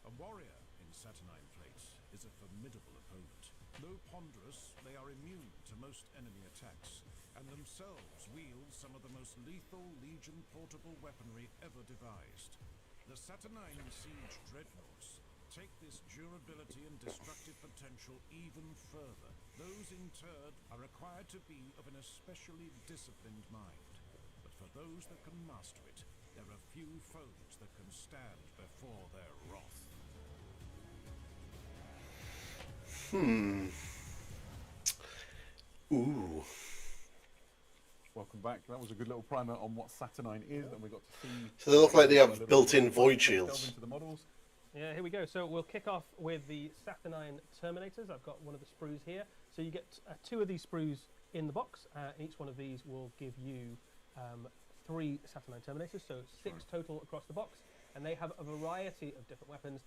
A warrior in Saturnine plate is a formidable opponent. Though ponderous, they are immune to most enemy attacks, and themselves wield some of the most lethal Legion portable weaponry ever devised. The Saturnine siege dreadnoughts take this durability and destructive potential even further. Those interred are required to be of an especially disciplined mind. But for those that can master it, there are few foes that can stand before their wrath. Ooh. Welcome back. That was a good little primer on what Saturnine is, and we got to see. So they look like they a have little built-in bit. void Let's shields. delve into the models. Yeah, here we go. So we'll kick off with the Saturnine Terminators. I've got one of the sprues here. So you get 2 of these sprues in the box. Each one of these will give you 3 Saturnine Terminators, so 6 total across the box. And they have a variety of different weapons.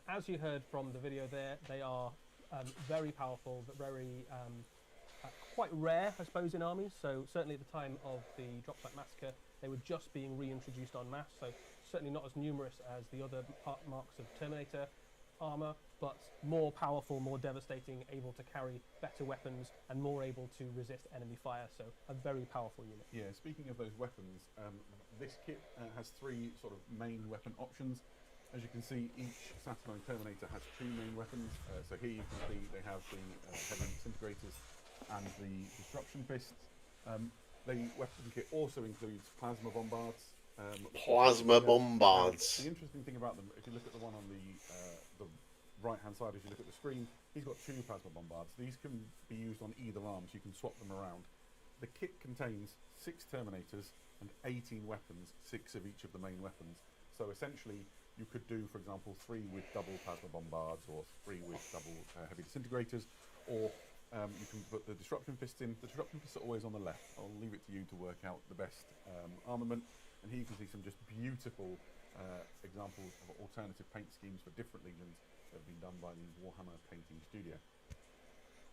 As you heard from the video there, they are very powerful, but very quite rare, I suppose, in armies. So certainly at the time of the Dropsite Massacre, they were just being reintroduced en masse. So certainly not as numerous as the other marks of Terminator armor, but more powerful, more devastating, able to carry better weapons, and more able to resist enemy fire. So a very powerful unit. Yeah, speaking of those weapons, this kit has 3 sort of main weapon options. As you can see, each Saturnine Terminator has 2 main weapons. So here you can see they have the heavy disintegrators and the disruption fists. The weapon kit also includes plasma bombards. Plasma bombards. The interesting thing about them, if you look at the one on the right-hand side, as you look at the screen, he's got 2 plasma bombards. These can be used on either arm, so you can swap them around. The kit contains 6 Terminators and 18 weapons, 6 of each of the main weapons. So essentially, you could do, for example, 3 with double plasma bombards, or 3 with double heavy disintegrators, or you can put the disruption fists in. The disruption fists are always on the left. I'll leave it to you to work out the best armament. And here you can see some just beautiful examples of alternative paint schemes for different legions that have been done by the Warhammer painting studio.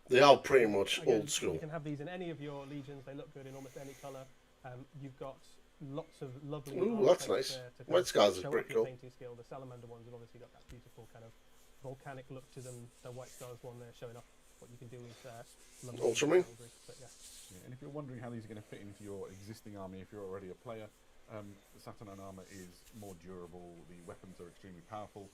They are pretty much Again, old school. You can have these in any of your legions. They look good in almost any colour. You've got lots of lovely. Ooh, that's nice. there to kind White of Scars is show pretty off your cool. painting skill. The Salamander ones have obviously got that beautiful kind of volcanic look to them. The White Scars one there showing off what you can do with London Ultramarine. Cavalry, but yeah. Yeah, and if you're wondering how these are going to fit into your existing army, if you're already a player, the Saturnine armor is more durable. The weapons are extremely powerful.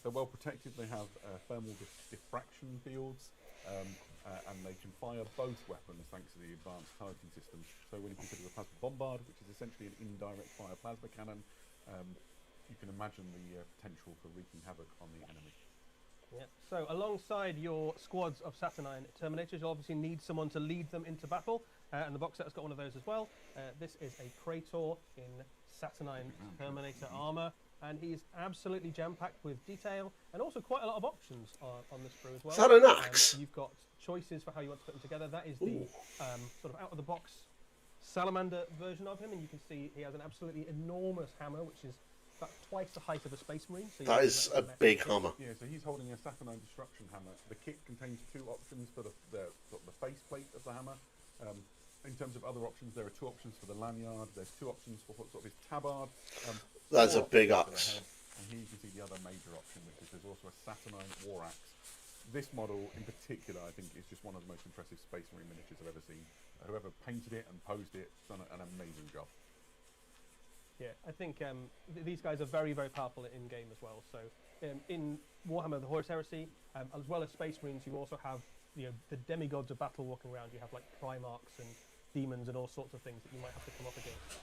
They're well protected. They have thermal diffraction fields, and they can fire both weapons thanks to the advanced targeting system. So when you consider the plasma bombard, which is essentially an indirect fire plasma cannon, you can imagine the potential for wreaking havoc on the enemy. Yeah. So alongside your squads of Saturnine Terminators, you obviously need someone to lead them into battle, and the box set has got one of those as well. This is a Praetor in Saturnine Terminator armor, and he's absolutely jam-packed with detail and also quite a lot of options on this brew as well. Is that an axe? You've got choices for how you want to put them together. That is the sort of out-of-the-box salamander version of him, and you can see he has an absolutely enormous hammer, which is about twice the height of a Space Marine. So That is a big hammer. Yeah, so he's holding a Saturnine Destruction Hammer. The kit contains two options for the sort of the faceplate of the hammer. In terms of other options, there are two options for the lanyard. There's two options for sort of his tabard. That's a four big options for the axe. head. And here you can see the other major option, which is there's also a Saturnine War Axe. This model in particular, I think, is just one of the most impressive Space Marine miniatures I've ever seen. Whoever painted it and posed it done an amazing job. Yeah, I think these guys are very, very powerful in game as well. So in Warhammer, the Horus Heresy, as well as Space Marines, you also have the demigods of battle walking around. You have like Primarchs and demons and all sorts of things that you might have to come up against.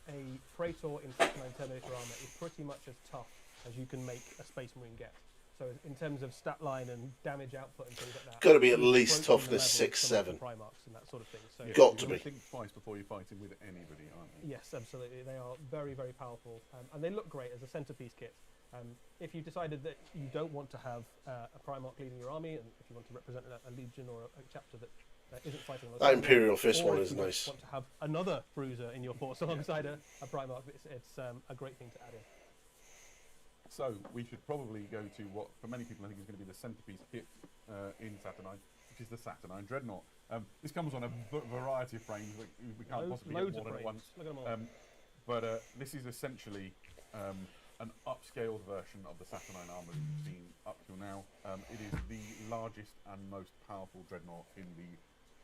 A Praetor in Saturnine Terminator armor is pretty much as tough as you can make a Space Marine get. So in terms of stat line and damage output and things like that, Got to be at you're least approaching the toughness level of 6, some of the 7. Primarchs and that sort of thing. So Got to You be. think twice before you're fighting with anybody, aren't you? yes, absolutely. They are very, very powerful, and they look great as a centerpiece kit. If you decided that you don't want to have a Primarch leading your army, and if you want to represent a legion or a chapter that isn't fighting on the That side, Imperial Fist or one if is you nice. want to have another bruiser in your force alongside a Primarch, it's a great thing to add in. So we should probably go to what, for many people, I think is going to be the centerpiece kit in Saturnine, which is the Saturnine Dreadnought. This comes on a variety of frames. We can't possibly get Loads more of than frames. once. Look at them all. But this is essentially an upscaled version of the Saturnine armour that you've seen up till now. It is the largest and most powerful dreadnought in the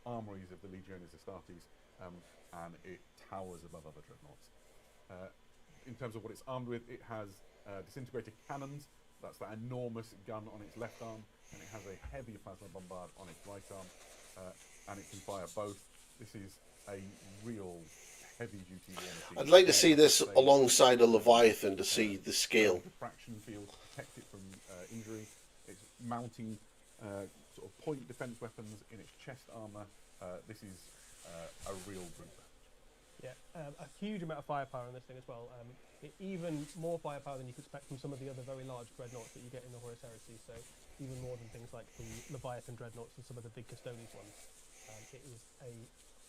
armories of the Legiones Astartes, and it towers above other dreadnoughts. In terms of what it's armed with, it has disintegrator cannons. That's that enormous gun on its left arm, and it has a heavy plasma bombard on its right arm, and it can fire both. This is a real heavy-duty war machine. I'd like to see this alongside a Leviathan to see the scale. Diffraction field to protect it from injury. It's mounting sort of point defense weapons in its chest armor. This is a real brute. Yeah, a huge amount of firepower on this thing as well. Even more firepower than you could expect from some of the other very large dreadnoughts that you get in the Horus Heresy. So even more than things like the Leviathan dreadnoughts and some of the big Custodes ones. It is a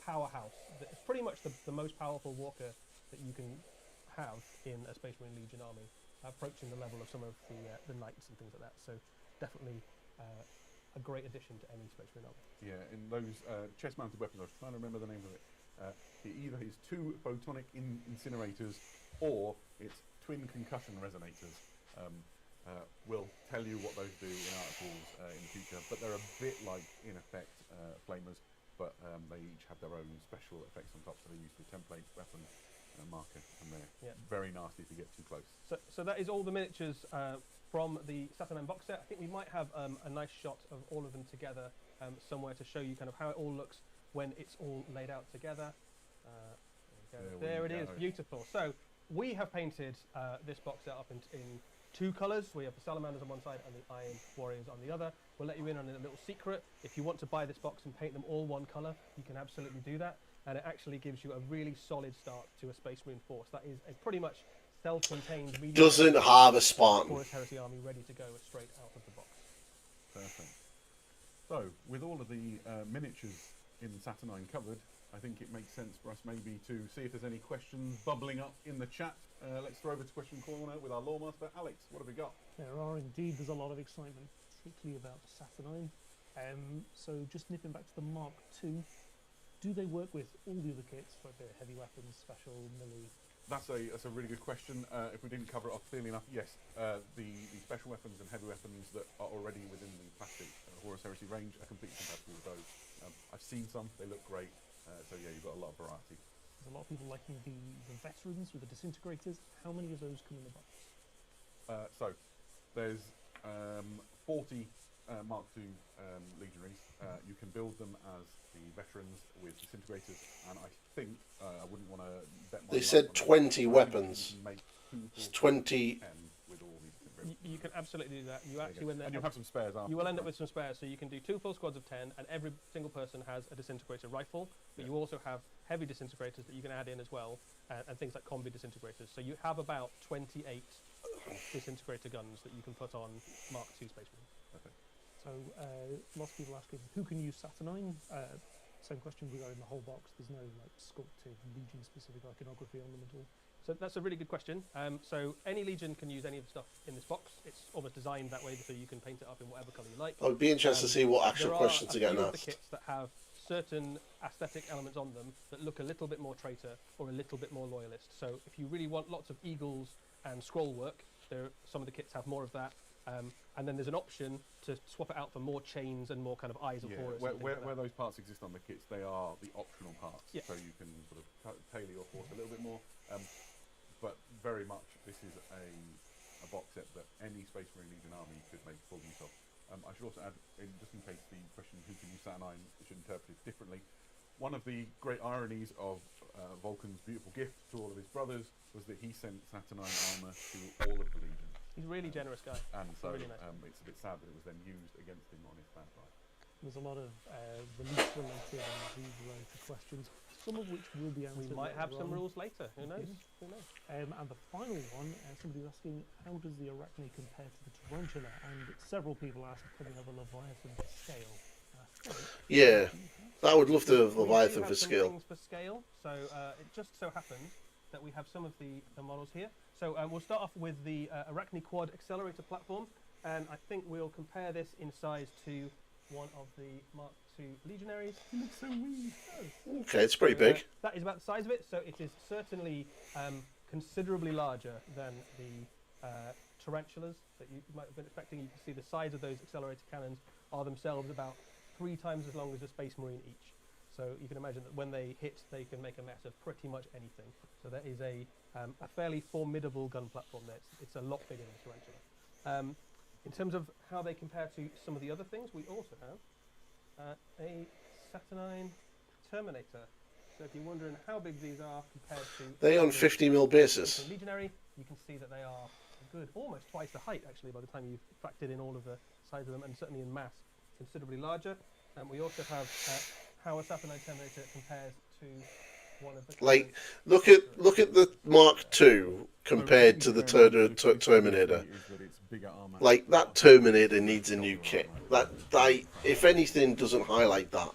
powerhouse. It's pretty much the most powerful walker that you can have in a Space Marine Legion army, approaching the level of some of the knights and things like that. So definitely a great addition to any Space Marine army. Yeah, in those chest-mounted weapons, I was trying to remember the name of it. It either is two photonic incinerators or it's twin concussion resonators. We'll tell you what those do in articles in the future, but they're a bit like, in effect, flamers, but they each have their own special effects on top, so they use the template weapon marker, and they're very nasty if you get too close. So that is all the miniatures from the Saturnine box set. I think we might have a nice shot of all of them together somewhere to show you kind of how it all looks when it's all laid out together. There it is, beautiful. So we have painted this box set up in two colours. We have the Salamanders on one side and the Iron Warriors on the other. We'll let you in on a little secret. If you want to buy this box and paint them all one colour, you can absolutely do that. And it actually gives you a really solid start to a Space Marine force. That is a pretty much self-contained medium. Doesn't have a Spartan. Horus Heresy army ready to go straight out of the box. Perfect. So, with all of the miniatures in Saturnine covered, I think it makes sense for us maybe to see if there's any questions bubbling up in the chat. Let's throw over to Question Corner with our Lawmaster. Alex, what have we got? There are indeed. There's a lot of excitement, particularly about Saturnine. So just nipping back to the Mark II, do they work with all the other kits, like the heavy weapons, special, melee, That's a really good question. If we didn't cover it off clearly enough, yes, the special weapons and heavy weapons that are already within the plastic Horus Heresy range are completely compatible with those. I've seen some; they look great. So yeah, you've got a lot of variety. There's a lot of people liking the veterans with the disintegrators. How many of those come in the box? So there's 40 Mark II legionaries. You can build them as the veterans with disintegrators, and I think I wouldn't want to bet my They life said on it. 20 I think weapons. You can make two It's full 20. 10 with all these disintegrators. You can absolutely do that. You There actually, go. when And you'll have some spares after. you will end up with some spares, so you can do 2 full squads of 10, and every single person has a disintegrator rifle, but Yeah. you also have heavy disintegrators that you can add in as well, and things like combi disintegrators. So you have about 28 disintegrator guns that you can put on Mark II Space Marine. Perfect. So lots of people asking who can use Saturnine. Same question regarding the whole box. There's no like sculpted Legion-specific iconography on them at all. So that's a really good question. So any Legion can use any of the stuff in this box. It's almost designed that way, so you can paint it up in whatever colour you like. I would be interested to see what actual questions are There getting are a few of the asked. kits that have certain aesthetic elements on them that look a little bit more traitor or a little bit more loyalist. So if you really want lots of eagles and scroll work, some of the kits have more of that. And then there's an option to swap it out for more chains and more kind of eyes of Yeah, Horus. where those parts exist on the kits, they are the optional parts. Yeah. So you can sort of tailor your force a little bit more. But very much, this is a box set that any Space Marine Legion army could make full use of. I should also add, just in case the question who can use Saturnine should interpret it differently, one of the great ironies of Vulcan's beautiful gift to all of his brothers was that he sent Saturnine armour to all of the Legion. He's a really generous guy. And so really nice. it's a bit sad that it was then used against him on his bad side. There's a lot of release-related and rule-related questions, some of which will be answered. We might have later some on. rules later. Who knows? Yeah. Who knows? And the final one, somebody's asking, how does the Arachne compare to the Tarantula? And several people asked, can we have a Leviathan for scale? Yeah, I would love the We do Leviathan have for some scale. things for scale. So it just so happens that we have some of the models here. So we'll start off with the Arachne Quad Accelerator platform, and I think we'll compare this in size to one of the Mark II Legionaries. It looks so weird. Okay, it's pretty big. That is about the size of it, so it is certainly considerably larger than the tarantulas that you might have been expecting. You can see the size of those accelerator cannons are themselves about 3 times as long as a Space Marine each. So you can imagine that when they hit, they can make a mess of pretty much anything. So that is a fairly formidable gun platform there. It's a lot bigger than a tarantula. In terms of how they compare to some of the other things, we also have a Saturnine Terminator. So if you're wondering how big these are compared to... They on 50mm basis. the Legionary, you can see that they are good, almost twice the height actually by the time you've factored in all of the size of them, and certainly in mass, considerably larger. And we also have how a Saturnine Terminator compares to one of the... Like, look at the Mark II compared to the Terminator. Like, that Terminator needs a new kit. That, if anything, doesn't highlight that.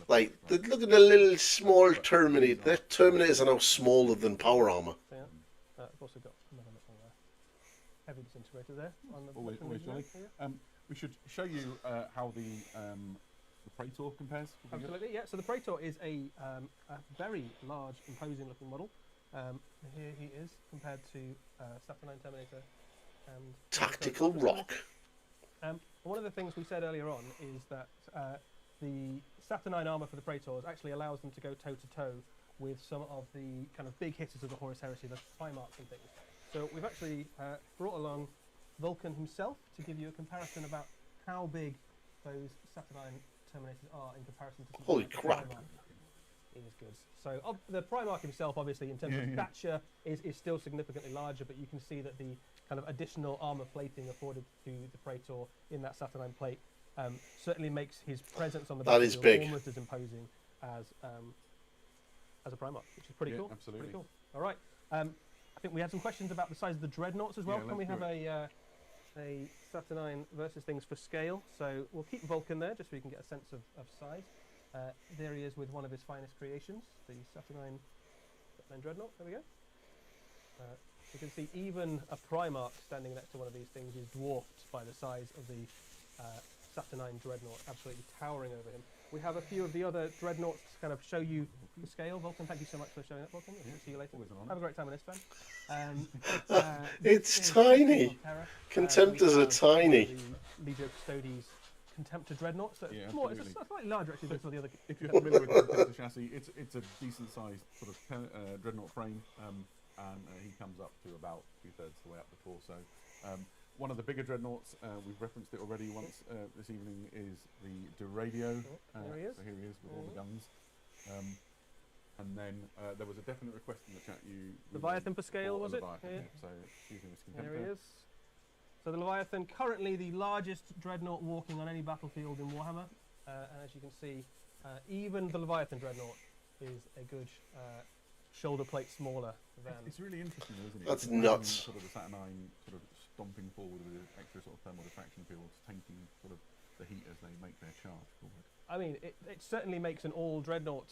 Like, look at the little small Terminator. Their Terminators are now smaller than power armor. So, yeah. I've also got another little heavy disintegrator there. On the Always Legionary jolly. here. We should show you how the Praetor compares. Absolutely, yeah. So the Praetor is a very large, imposing-looking model. Here he is compared to Saturnine Terminator and Tactical Horus rock. one of the things we said earlier on is that the Saturnine armor for the Praetors actually allows them to go toe-to-toe with some of the kind of big hitters of the Horus Heresy, the Primarchs and things. So we've actually brought along Vulcan himself to give you a comparison about how big those Saturnine Terminators are in comparison to... Holy crap. He is good. So the Primarch himself, obviously, in terms of stature, is still significantly larger, but you can see that the kind of additional armor plating afforded to the Praetor in that Saturnine plate certainly makes his presence on the battlefield almost as imposing as a Primarch, which is pretty cool. Absolutely. Pretty cool. All right. I think we had some questions about the size of the Dreadnoughts as well. Yeah, Can we have a Saturnine versus things for scale? So we'll keep Vulcan there just so we can get a sense of size. There he is with one of his finest creations, the Saturnine Dreadnought. There we go. You can see even a Primarch standing next to one of these things is dwarfed by the size of the Saturnine Dreadnought, absolutely towering over him. We have a few of the other dreadnoughts to kind of show you the scale. Vulcan, thank you so much for showing up, Vulcan. We'll see you later. always an honour. Have a great time in this, fan. It's this is tiny. Of Terror. Contemptors We are have tiny. The Legio Custodes Contemptor dreadnoughts. So Yeah, it's more, it's absolutely. a slightly larger actually than some of the other. If you're familiar with the chassis, it's a decent sized sort of dreadnought frame, and he comes up to about 2/3 the way up the torso. One of the bigger dreadnoughts, we've referenced it already once this evening, is the Duradio. There he is. So here he is with all the guns. And then there was a definite request in the chat. Leviathan for scale, was it? Leviathan, Yeah. yeah. So using this There he contemptor. is. So the Leviathan, currently the largest dreadnought walking on any battlefield in Warhammer, and as you can see, even the Leviathan dreadnought is a good shoulder plate smaller than. It's really interesting, though, isn't it? That's It's imagine nuts. Sort of the Saturnine sort of stomping forward with extra sort of thermal diffraction fields, tanking sort of the heat as they make their charge forward. I mean, it certainly makes an all dreadnought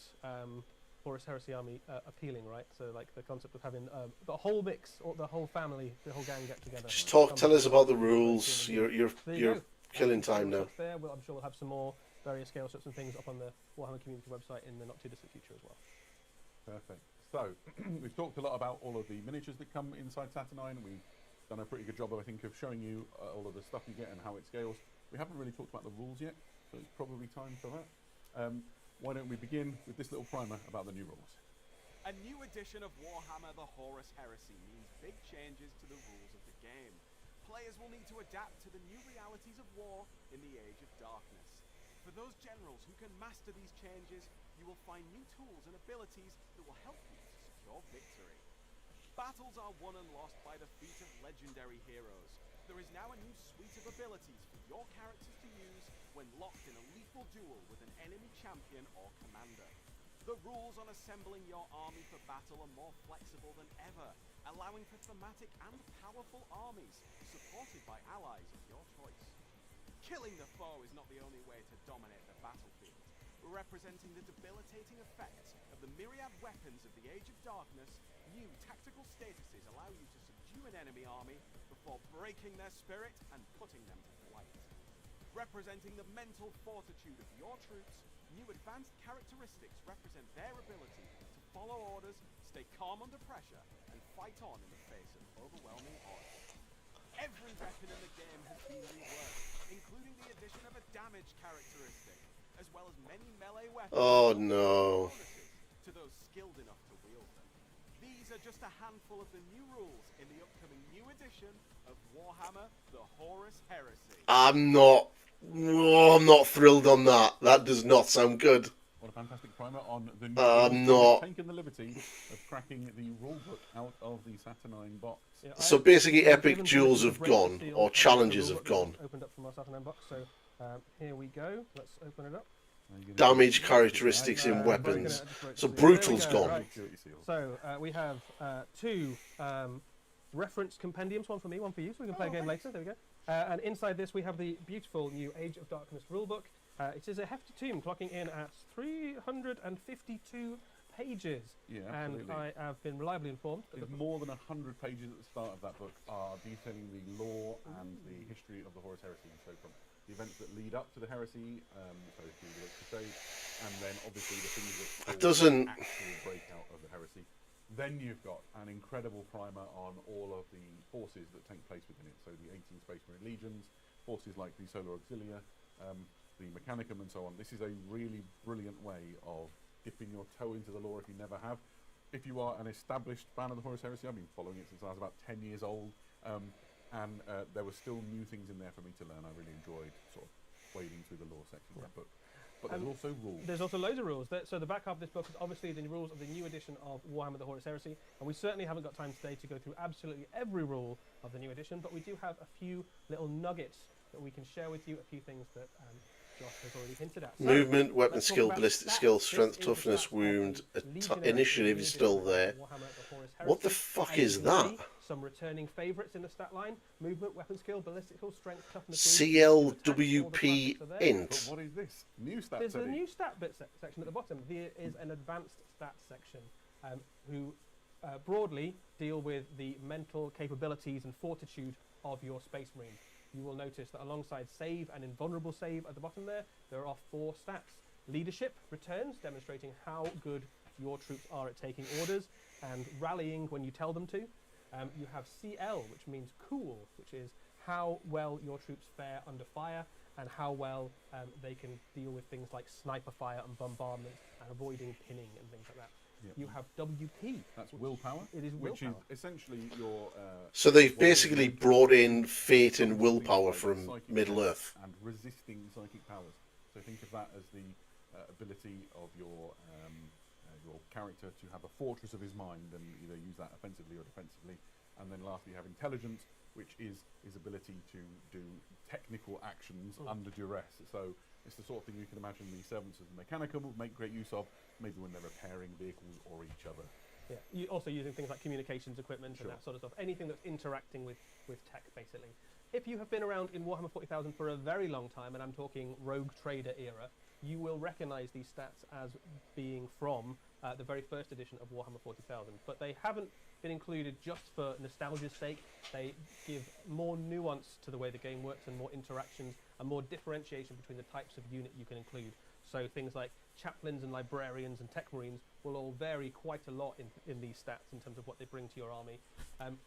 Horus Heresy army appealing, right? So like the concept of having the whole mix, or the whole family, the whole gang get together. Just tell us about the rules. There you You're go. killing time now. There, I'm sure we'll have some more various scale strips and things up on the Warhammer community website in the not too distant future as well. Perfect. So we've talked a lot about all of the miniatures that come inside Saturnine. We've done a pretty good job, I think, of showing you all of the stuff you get and how it scales. We haven't really talked about the rules yet, so it's probably time for that. Why don't we begin with this little primer about the new rules? A new edition of Warhammer the Horus Heresy means big changes to the rules of the game. Players will need to adapt to the new realities of war in the Age of Darkness. For those generals who can master these changes, you will find new tools and abilities that will help you to secure victory. Battles are won and lost by the feet of legendary heroes. There is now a new suite of abilities for your characters to use when locked in a lethal duel with an enemy champion or commander. The rules on assembling your army for battle are more flexible than ever, allowing for thematic and powerful armies, supported by allies of your choice. Killing the foe is not the only way to dominate the battlefield. Representing the debilitating effects of the myriad weapons of the Age of Darkness, new tactical statuses allow you to subdue an enemy army before breaking their spirit and putting them to flight. Representing the mental fortitude of your troops, new advanced characteristics represent their ability to follow orders, stay calm under pressure, and fight on in the face of overwhelming odds. Every weapon in the game has been reworked, including the addition of a damage characteristic, as well as many melee weapons. Oh no. To those skilled enough to wield them. These are just a handful of the new rules in the upcoming new edition of Warhammer the Horus Heresy. I'm not thrilled on that. That does not sound good. What a fantastic primer on the new I'm rules. not. Taken the liberty of cracking the rulebook out of the Saturnine box. Yeah, So I've basically epic given duels permission have to break gone, the seal or of the challenges rulebook have that gone. Opened up from our Saturn box, so here we go. Let's open it up. Damage characteristics in weapons. So brutal's There we go, gone. right. So we have two reference compendiums, one for me, one for you, so we can play a game later. There we go. And inside this we have the beautiful new Age of Darkness rulebook. It is a hefty tome, clocking in at 352 pages. Yeah, and absolutely. I have been reliably informed that There's more than 100 pages at the start of that book are detailing the lore and the history of the Horus Heresy. So from the events that lead up to the heresy, so through the Crusade, and then obviously the things that cause doesn't- the actual breakout of the heresy. Then you've got an incredible primer on all of the forces that take place within it. So the 18 Space Marine Legions, forces like the Solar Auxilia, the Mechanicum and so on. This is a really brilliant way of dipping your toe into the lore if you never have. If you are an established fan of the Horus Heresy, I've been following it since I was about 10 years old, and there were still new things in there for me to learn. I really enjoyed sort of wading through the lore section of that book. But there's also rules. there's also loads of rules. So the back half of this book is obviously the rules of the new edition of Warhammer the Horus Heresy, and we certainly haven't got time today to go through absolutely every rule of the new edition, but we do have a few little nuggets that we can share with you, a few things that Josh has already hinted at. So, Movement, weapon let's talk skill, about ballistic stats. skill, This strength, is the toughness, stats of wound. the Legionary Initiative new is still edition of there. Warhammer the Horus What the Heresy. fuck And you is can that? see some returning favourites in the stat line: movement, weapon skill, ballistic skill, strength, toughness. CLWP But int. what is this? New stats. There's a Eddie. new stat bit section at the bottom. There is an advanced stats section who broadly deal with the mental capabilities and fortitude of your Space Marine. You will notice that alongside save and invulnerable save at the bottom there are 4 stats. Leadership returns, demonstrating how good your troops are at taking orders and rallying when you tell them to. You have CL, which means cool, which is how well your troops fare under fire and how well they can deal with things like sniper fire and bombardment and avoiding pinning and things like that. Yep. You have WP. That's willpower. It is which willpower. is essentially your. So they've what is basically your- brought in fate and something willpower like from psychic Middle powers Earth. and resisting psychic powers. So think of that as the ability of your character to have a fortress of his mind and either use that offensively or defensively. And then lastly, you have intelligence, which is his ability to do technical actions under duress. So it's the sort of thing you can imagine the servants of the Mechanicum will make great use of, maybe when they're repairing vehicles or each other. Yeah, you also using things like communications equipment Sure. and that sort of stuff. Anything that's interacting with tech, basically. If you have been around in Warhammer 40,000 for a very long time, and I'm talking Rogue Trader era, you will recognise these stats as being from the very first edition of Warhammer 40,000. But they haven't been included just for nostalgia's sake. They give more nuance to the way the game works and more interactions and more differentiation between the types of unit you can include. So things like chaplains and librarians and tech marines will all vary quite a lot in these stats in terms of what they bring to your army.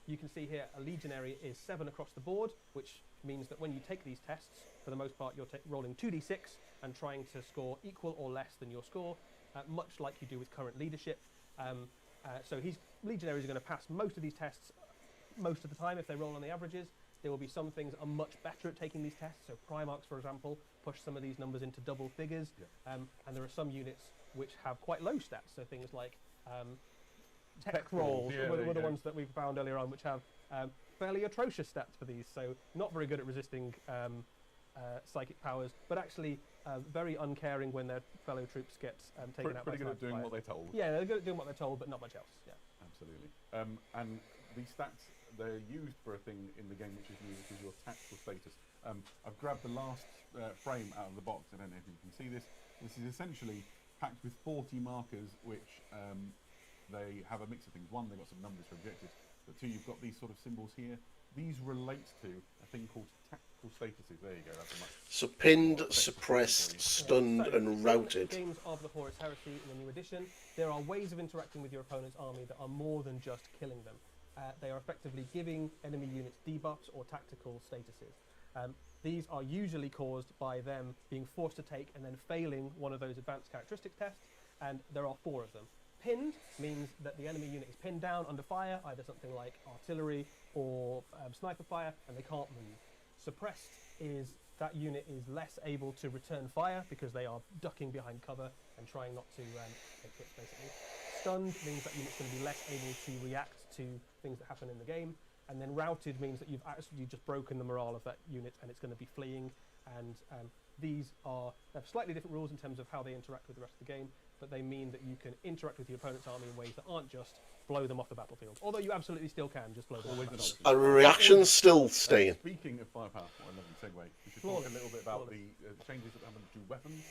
You can see here a legionary is 7 across the board, which means that when you take these tests, for the most part you're rolling 2d6 and trying to score equal or less than your score, much like you do with current leadership. So legionaries are going to pass most of these tests most of the time if they roll on the averages. There will be some things that are much better at taking these tests. So Primarchs, for example, push some of these numbers into double figures. Yeah. And there are some units which have quite low stats. So things like tech Tech rolls, rolls yeah, were there the you go. ones that we found earlier on, which have fairly atrocious stats for these. So not very good at resisting psychic powers, but actually very uncaring when their fellow troops get taken out by Pretty good at sniper doing fire. what they're told. Yeah, they're good at doing what they're told, but not much else. Yeah. Absolutely. And these stats, they're used for a thing in the game which is new, which is your tactical status. I've grabbed the last frame out of the box. I don't know if you can see this. This is essentially packed with 40 markers, which they have a mix of things. One, they've got some numbers for objectives, but two, you've got these sort of symbols here. These relate to a thing called tactical statuses. There you go. That's a much. So pinned, suppressed, stunned, So, and in routed. games of the Horus Heresy in the new edition, there are ways of interacting with your opponent's army that are more than just killing them. They are effectively giving enemy units debuffs or tactical statuses. These are usually caused by them being forced to take and then failing one of those advanced characteristics tests, and there are 4 of them. Pinned means that the enemy unit is pinned down under fire, either something like artillery or sniper fire, and they can't move. Suppressed is that unit is less able to return fire because they are ducking behind cover and trying not to take hits, basically. Stunned means that unit's going to be less able to react to things that happen in the game. And then routed means that you've actually just broken the morale of that unit and it's going to be fleeing. And these have slightly different rules in terms of how they interact with the rest of the game, but they mean that you can interact with your opponent's army in ways that aren't just blow them off the battlefield. Although you absolutely still can just blow them off the battlefield. Are reactions still staying? Speaking of firepower, what a lovely segue, we should talk a little bit about the changes that happen to weapons.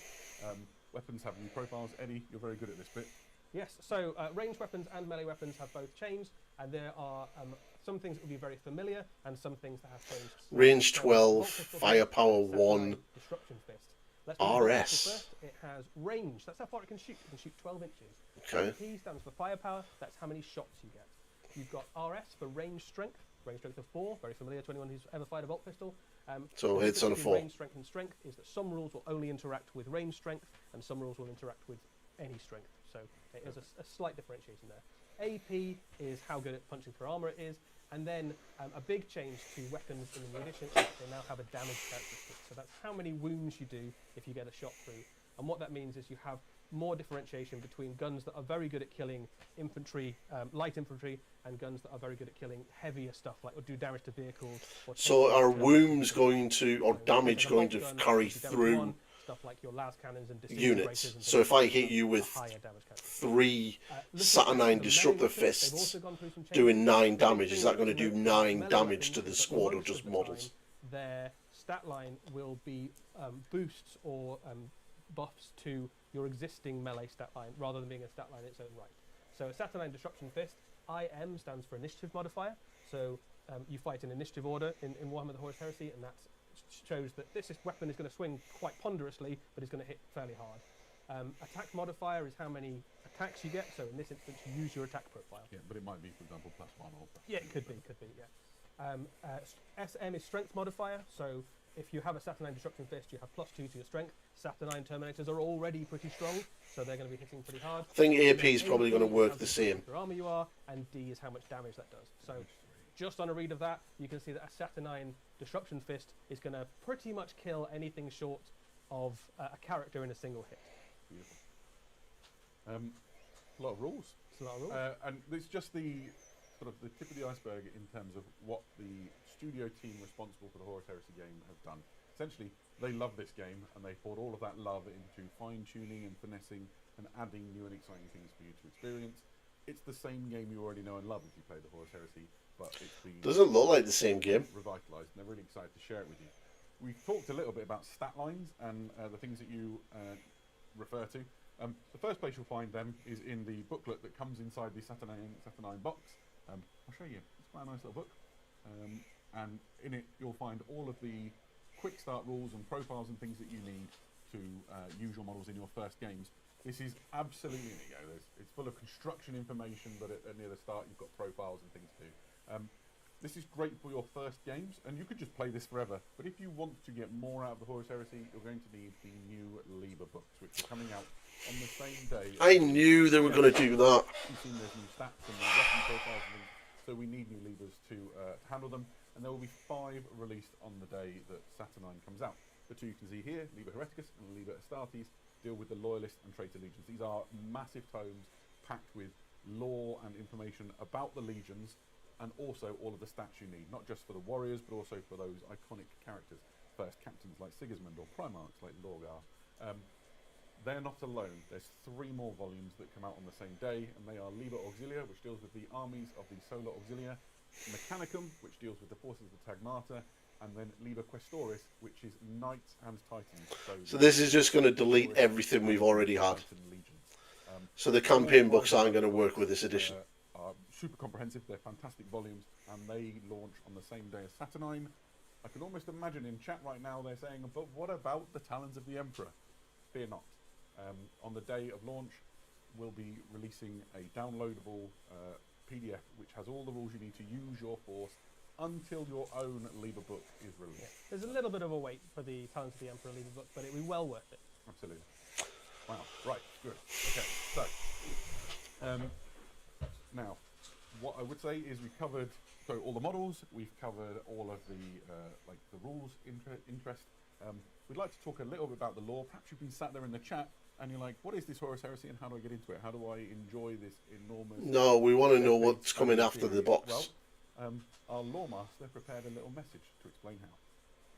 Weapons have new profiles. Eddie, you're very good at this bit. Yes, so ranged weapons and melee weapons have both changed, and there are some things that will be very familiar and some things that have changed. Range So, 12, Bolt Pistol firepower Satellite 1, Disruption Fist. Let's do the Bolt RS. Pistol first. It has range. That's how far it can shoot. It can shoot 12 inches. Okay. P stands for firepower. That's how many shots you get. You've got RS for range strength. Range strength of 4. Very familiar to anyone who's ever fired a bolt pistol. So the hits difference on a between 4. Range strength and strength is that some rules will only interact with range strength, and some rules will interact with any strength. So it is a slight differentiation there. AP is how good at punching through armor it is, and then a big change to weapons in the new edition is that they now have a damage characteristic. So that's how many wounds you do if you get a shot through. And what that means is you have more differentiation between guns that are very good at killing infantry, light infantry, and guns that are very good at killing heavier stuff, like or do damage to vehicles. Or So take are guns. wounds going to, or So damage the going bolt to gun carry gives you damage through 1, stuff like your las cannons and disintegrators units? and So things if I like hit that you have with a higher damage characteristic. 3 Looking Saturnine at the Disruptor melee weapons, they've Fists also gone through some changes. doing 9 The big damage, thing is that going to to do note about 9 melee damage weapons to the is that squad or most just of the models? time, their stat line will be boosts or buffs to your existing melee stat line rather than being a stat line in its own right. So a Saturnine Disruption Fist, IM stands for Initiative Modifier. So you fight in initiative order in Warhammer the Horus Heresy, and that shows that this weapon is going to swing quite ponderously, but it's going to hit fairly hard. Attack modifier is how many attacks you get. So in this instance, you use your attack profile. Yeah, but it might be, for example, +1 or +2. Yeah, it could be, yeah. SM is strength modifier. So if you have a Saturnine Destruction Fist, you have +2 to your strength. Saturnine Terminators are already pretty strong, so they're going to be hitting pretty hard. I think AP is And probably AP going to is work how the strong same. your armor you are, and D is how much damage that does. So just on a read of that, you can see that a Saturnine Disruption Fist is going to pretty much kill anything short of a character in a single hit. Beautiful. A lot of rules. It's a lot of rules. And it's just the sort of the tip of the iceberg in terms of what the studio team responsible for the Horus Heresy game have done. Essentially, they love this game, and they poured all of that love into fine-tuning and finessing and adding new and exciting things for you to experience. It's the same game you already know and love if you play the Horus Heresy, but it's been Doesn't look like the same game. revitalised, and they're really excited to share it with you. We've talked a little bit about stat lines and the things that you refer to. The first place you'll find them is in the booklet that comes inside the Saturnine box. I'll show you. It's quite a nice little book. And in it, you'll find all of the quick start rules and profiles and things that you need to use your models in your first games. This is absolutely, it's full of construction information, but near the start you've got profiles and things to do. This is great for your first games, and you could just play this forever. But if you want to get more out of the Horus Heresy, you're going to need the new Liber books, which are coming out on the same day. I knew they were going to do that. You've seen there's new stats and new weapon profiles and things, so we need new Libers to handle them. And there will be 5 released on the day that Saturnine comes out. The 2 you can see here, Liber Hereticus and Liber Astartes, deal with the Loyalist and Traitor Legions. These are massive tomes packed with lore and information about the legions, and also all of the stats you need, not just for the warriors, but also for those iconic characters. First captains like Sigismund or Primarchs like Lorgar. They're not alone. There's 3 more volumes that come out on the same day, and they are Liber Auxilia, which deals with the armies of the Solar Auxilia, Mechanicum, which deals with the forces of the Tagmata, and then Liber Questoris, which is Knights and Titans. So this is just going to delete everything we've already had. Legions. So the campaign books aren't going to work with this edition. Are super comprehensive. They're fantastic volumes, and they launch on the same day as Saturnine. I can almost imagine in chat right now they're saying, but what about the Talons of the Emperor? Fear not. On the day of launch, we'll be releasing a downloadable PDF which has all the rules you need to use your force until your own Liber book is released. Yeah. There's a little bit of a wait for the Talons of the Emperor Liber book, but it'll be well worth it. Absolutely. Wow. Right. Good. Okay. So, now, what I would say is we've covered all the models. We've covered all of the the rules interest. We'd like to talk a little bit about the lore. Perhaps you've been sat there in the chat and you're like, what is this Horus Heresy and how do I get into it? How do I enjoy this enormous... No, we want to know what's coming after the box. Well, our lore master prepared a little message to explain how.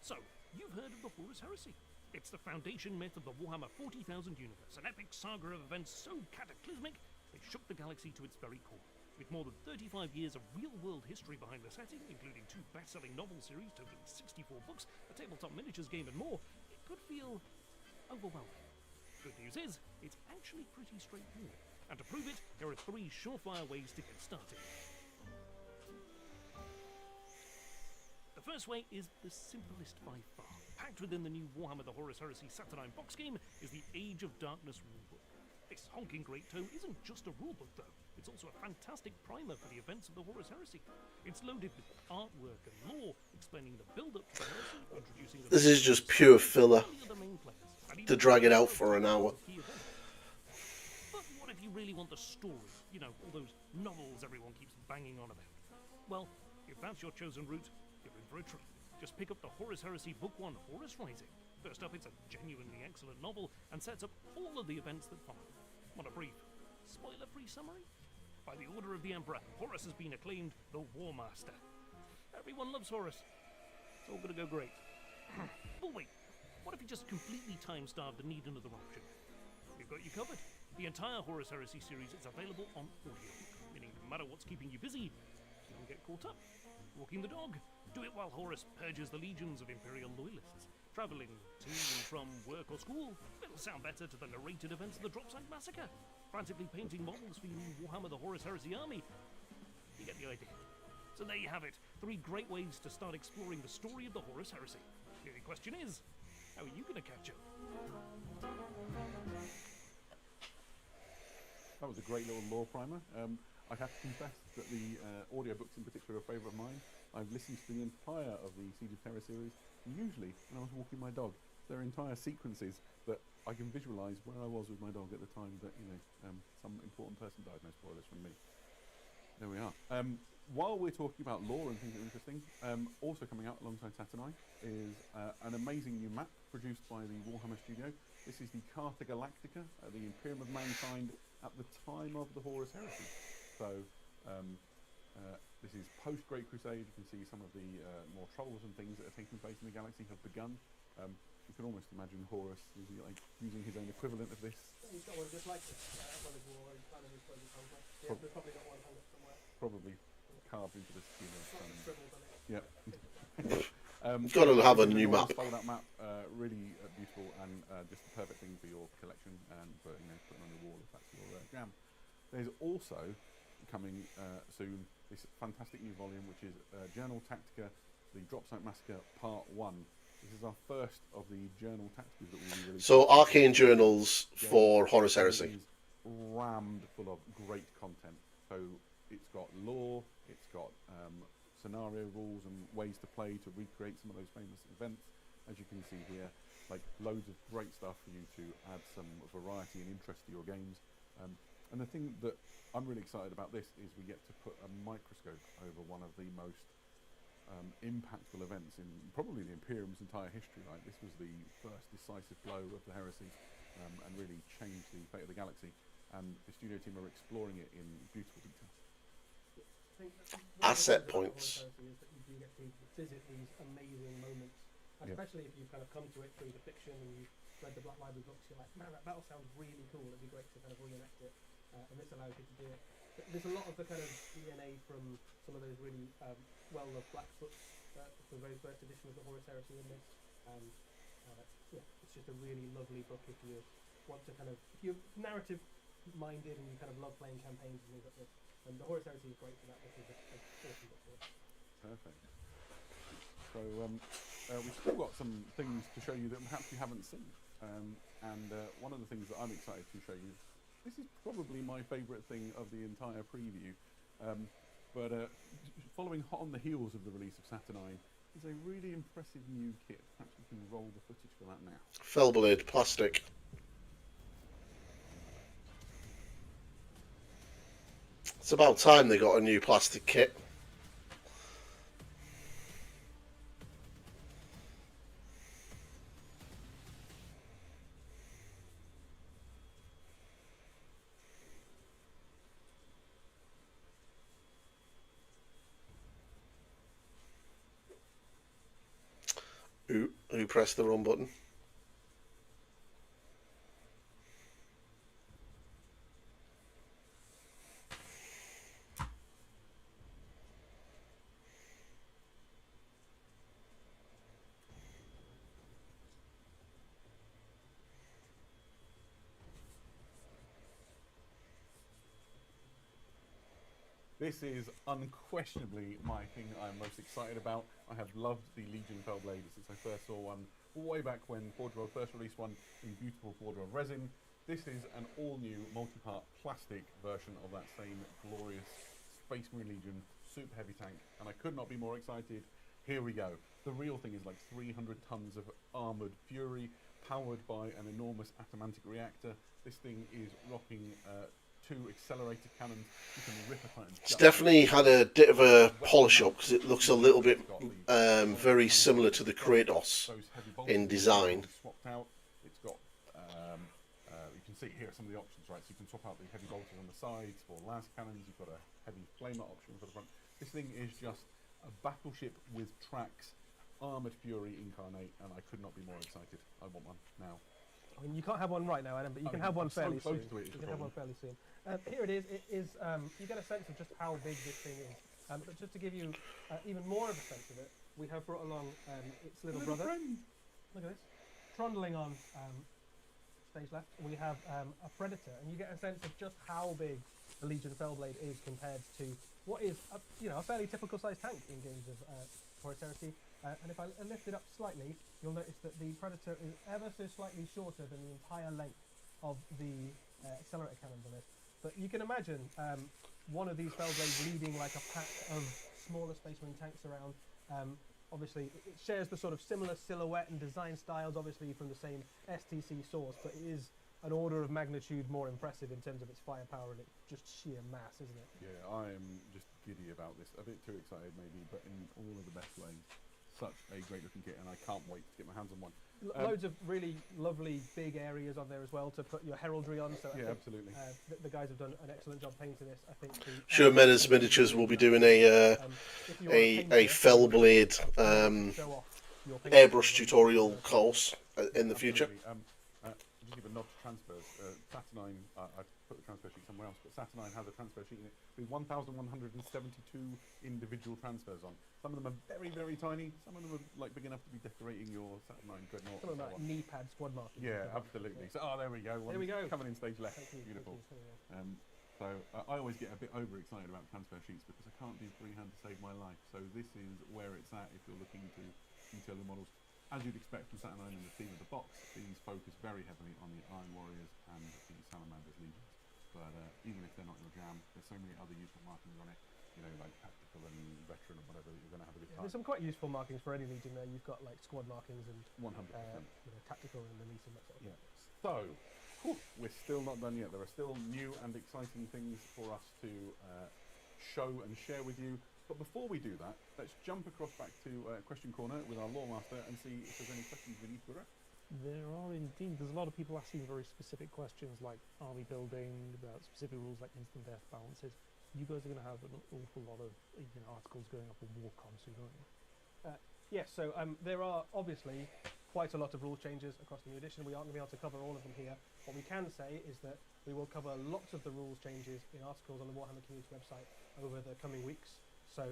So, you've heard of the Horus Heresy. It's the foundation myth of the Warhammer 40,000 universe, an epic saga of events so cataclysmic they shook the galaxy to its very core. With more than 35 years of real-world history behind the setting, including 2 best-selling novel series totaling 64 books, a tabletop miniatures game and more, it could feel overwhelming. Good news is, it's actually pretty straightforward. And to prove it, here are 3 surefire ways to get started. The first way is the simplest by far. Packed within the new Warhammer the Horus Heresy Saturnine box game is the Age of Darkness rulebook. This honking great tome isn't just a rulebook though, it's also a fantastic primer for the events of the Horus Heresy. It's loaded with artwork and lore, explaining the build-up to the heresy, introducing the... This is just pure filler the main players, and to drag it out for an hour. But what if you really want the story? You know, all those novels everyone keeps banging on about. Well, if that's your chosen route, you're in for a treat. Just pick up the Horus Heresy Book 1, Horus Rising. First up, it's a genuinely excellent novel and sets up all of the events that follow. Want a brief, spoiler-free summary? By the order of the Emperor, Horus has been acclaimed the War Master. Everyone loves Horus. It's all gonna go great. But wait, what if you just completely time-starved and need another option? We've got you covered. The entire Horus Heresy series is available on audiobook, meaning no matter what's keeping you busy, you can get caught up. Walking the dog, do it while Horus purges the legions of Imperial loyalists. Travelling to and from work or school, it'll sound better to the narrated events of the Dropsite Massacre. Frantically painting models for your new Warhammer the Horus Heresy army. You get the idea. So there you have it, 3 great ways to start exploring the story of the Horus Heresy. The only question is, how are you going to catch up? That was a great little lore primer. I have to confess that the audiobooks in particular are a favourite of mine. I've listened to the entire of the Siege of Terror series, usually when I was walking my dog. There are entire sequences that I can visualise where I was with my dog at the time that, some important person died. No spoilers from me. There we are. While we're talking about lore and things that are interesting, also coming out alongside Saturnine is an amazing new map produced by the Warhammer studio. This is the Carta Galactica, the Imperium of Mankind at the time of the Horus Heresy. So this is post-Great Crusade. You can see some of the more troubles and things that are taking place in the galaxy have begun. You can almost imagine Horus using his own equivalent of this. He's got one just like this. One is war, he's kind of his closing conquest. Yeah, there's probably got one hung up somewhere. Probably carved into the skin of some. Scribbled on it. Yeah. Got to have a new map. Fold-out map, really beautiful and just the perfect thing for your collection and for putting on your wall if that's your jam. There's also coming soon this fantastic new volume, which is Journal Tactica, the Dropsite Massacre Part 1. This is our first of the Journal Tacticas that we'll be releasing. So arcane journals for Horus Heresy. It is rammed full of great content. So it's got lore, it's got scenario rules and ways to play to recreate some of those famous events, as you can see here. Like loads of great stuff for you to add some variety and interest to your games. And the thing that I'm really excited about this is we get to put a microscope over one of the most impactful events in probably the Imperium's entire history. Right, this was the first decisive blow of the heresy and really changed the fate of the galaxy. And the studio team are exploring it in beautiful detail. Asset points. Is that you do get to visit these amazing moments, especially if you've kind of come to it through the fiction and you've read the Black Library books. You're like, man, that battle sounds really cool. It'd be great to kind of reenact it, and this allows you to do it. But there's a lot of the kind of DNA from some of those really well-loved Black books, the very first edition of the Horus Heresy in this. It's just a really lovely book if you want to if you're narrative-minded and you kind of love playing campaigns and things like this. And the Horus Heresy is great for that. This is an awesome book for it. Perfect. So we've still got some things to show you that perhaps you haven't seen. And one of the things that I'm excited to show you, this is probably my favourite thing of the entire preview. But following hot on the heels of the release of Saturnine is a really impressive new kit. Perhaps we can roll the footage for that now. Fellblade plastic. It's about time they got a new plastic kit. Who pressed the wrong button? This is unquestionably my thing I'm most excited about. I have loved the Legion Fellblade since I first saw one way back when Forge World first released one in beautiful Forge World resin. This is an all-new multi-part plastic version of that same glorious Space Marine Legion super heavy tank, and I could not be more excited. Here we go. The real thing is like 300 tons of armoured fury powered by an enormous atomantic reactor. This thing is rocking 2 accelerator cannons. You can rip apart. It's definitely had a bit of a polish up because it looks a little bit very similar to the Kratos in design. Swapped out. It's got you can see here some of the options, right? So you can swap out the heavy bolters on the sides for las cannons. You've got a heavy flamer option for the front. This thing is just a battleship with tracks, armored fury incarnate, and I could not be more excited. I want one now. I mean, you can't have one right now, Adam, but you can have one fairly soon. You can have one fairly soon. Here it is. It is. You get a sense of just how big this thing is. But just to give you even more of a sense of it, we have brought along its little brother. Friend. Look at this. Trundling on stage left, we have a Predator, and you get a sense of just how big the Legion Fellblade is compared to what is a fairly typical sized tank in games of Horus Heresy. And if I lift it up slightly, you'll notice that the Predator is ever so slightly shorter than the entire length of the accelerator cannons on this. But you can imagine one of these Fellblades leading like a pack of smaller Space Marine tanks around. Obviously, it shares the sort of similar silhouette and design styles, obviously from the same STC source, but it is an order of magnitude more impressive in terms of its firepower and its just sheer mass, isn't it? Yeah, I am just giddy about this. A bit too excited, maybe, but in all of the best ways. Such a great looking kit, and I can't wait to get my hands on one. Loads of really lovely big areas on there as well to put your heraldry on. So Yeah, absolutely. The guys have done an excellent job painting this. I think. Sure, Menace Miniatures will be doing a Fellblade airbrush tutorial course in the future. Just give a nod to transfers. Saturnine, I put the transfer sheet somewhere else, but Saturnine has a transfer sheet in it with 1,172 individual transfers on. Some of them are very, very tiny. Some of them are like big enough to be decorating your Saturnine Dreadnought. Some of them are like knee pad squad markings. Yeah, absolutely. So, there we go. There we go. Coming in stage left. Thank you, Beautiful. thank you. So I always get a bit overexcited about transfer sheets because I can't do freehand to save my life. So this is where it's at if you're looking to detail your models. As you'd expect from Saturnine and the theme of the box, these focus very heavily on the Iron Warriors and the Salamander's Legions. But even if they're not your jam, there's so many other useful markings on it, you know, like tactical and veteran or whatever, that you're going to have a good time. There's some quite useful markings for any legion there. You've got like squad markings and 100%. Tactical and elite and that sort of thing. So, we're still not done yet. There are still new and exciting things for us to show and share with you. But before we do that, let's jump across back to Question Corner with our Lore Master and see if there's any questions we need to address. There are indeed. There's a lot of people asking very specific questions like army building, about specific rules like instant death balances. You guys are going to have an awful lot of articles going up on Warcom soon, aren't you? Yes, so there are obviously quite a lot of rule changes across the new edition. We aren't going to be able to cover all of them here. What we can say is that we will cover lots of the rules changes in articles on the Warhammer Community website over the coming weeks. So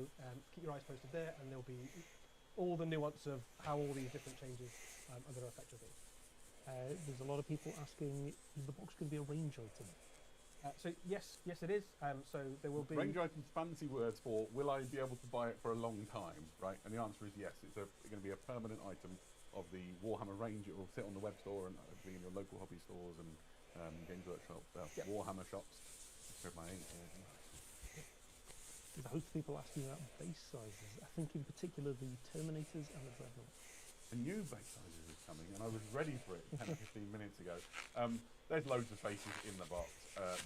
keep your eyes posted there, and there'll be all the nuance of how all these different changes are going to affect your game. There's a lot of people asking, is the box going to be a range item? So yes it is. So there will be... Range items, fancy words for, will I be able to buy it for a long time, right? And the answer is yes. It's going to be a permanent item of the Warhammer range. It will sit on the web store and be in your local hobby stores and Games Workshop, Warhammer shops. My age, There's a host of people asking about base sizes. I think in particular the Terminators and the Dreadnoughts. A new base sizes is coming, and I was ready for it 10 or 15 minutes ago. There's loads of bases in the box.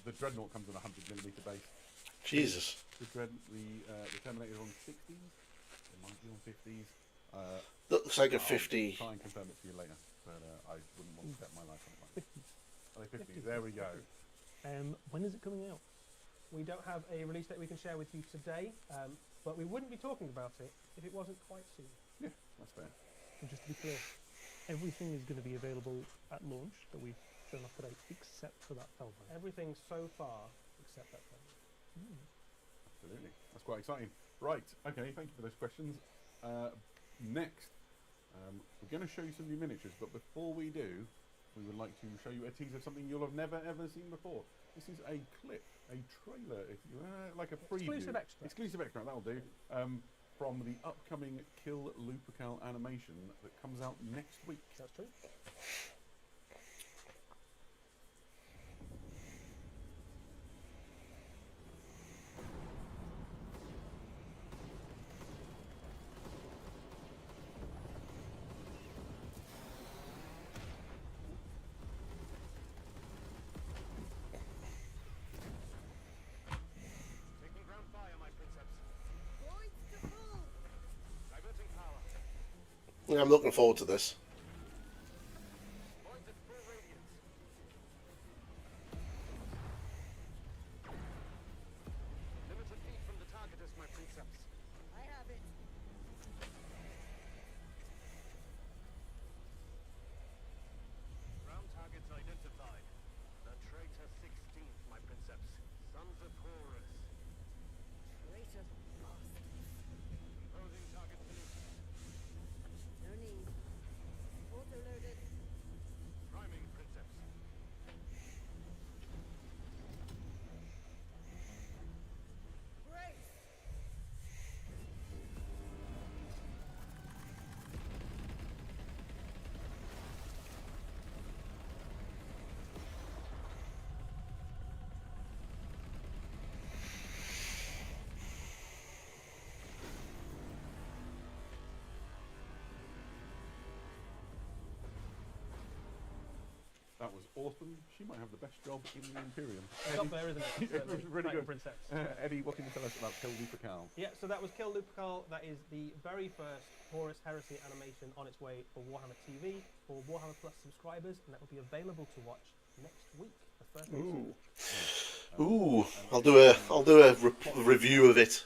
The Dreadnought comes on a 100mm base. Jesus. The Terminator is on 60s. It might be on 50s. Looks like a 50. I'll try and confirm it for you later, but I wouldn't want to bet my life on it. 50s. Are they 50s? There we go. When is it coming out? We don't have a release date we can share with you today, but we wouldn't be talking about it if it wasn't quite soon. Yeah, that's fair. And just to be clear, everything is going to be available at launch that we've shown off today, except for that Fellblade. Everything so far except that Fellblade. Absolutely. That's quite exciting. Right, okay, thank you for those questions. Next, we're going to show you some new miniatures, but before we do, we would like to show you a teaser of something you'll have never ever seen before. This is a clip, a trailer, if you like a preview. Exclusive extra, that'll do. From the upcoming Kill Lupercal animation that comes out next week. That's true. Yeah, I'm looking forward to this. Ground targets identified. The traitor 16th, my princeps. Sons of Horus. Traitor bastards. Imposing target solution. No need. That was awesome. She might have the best job in the Imperium. It's up there, isn't it? Yeah, it was really Titan good. Princess. Eddie, what can you tell us about Kill Lupercal? Yeah, so that was Kill Lupercal. That is the very first Horus Heresy animation on its way for Warhammer TV for Warhammer Plus subscribers, and that will be available to watch next week. The first episode. Ooh, I'll do a review of it.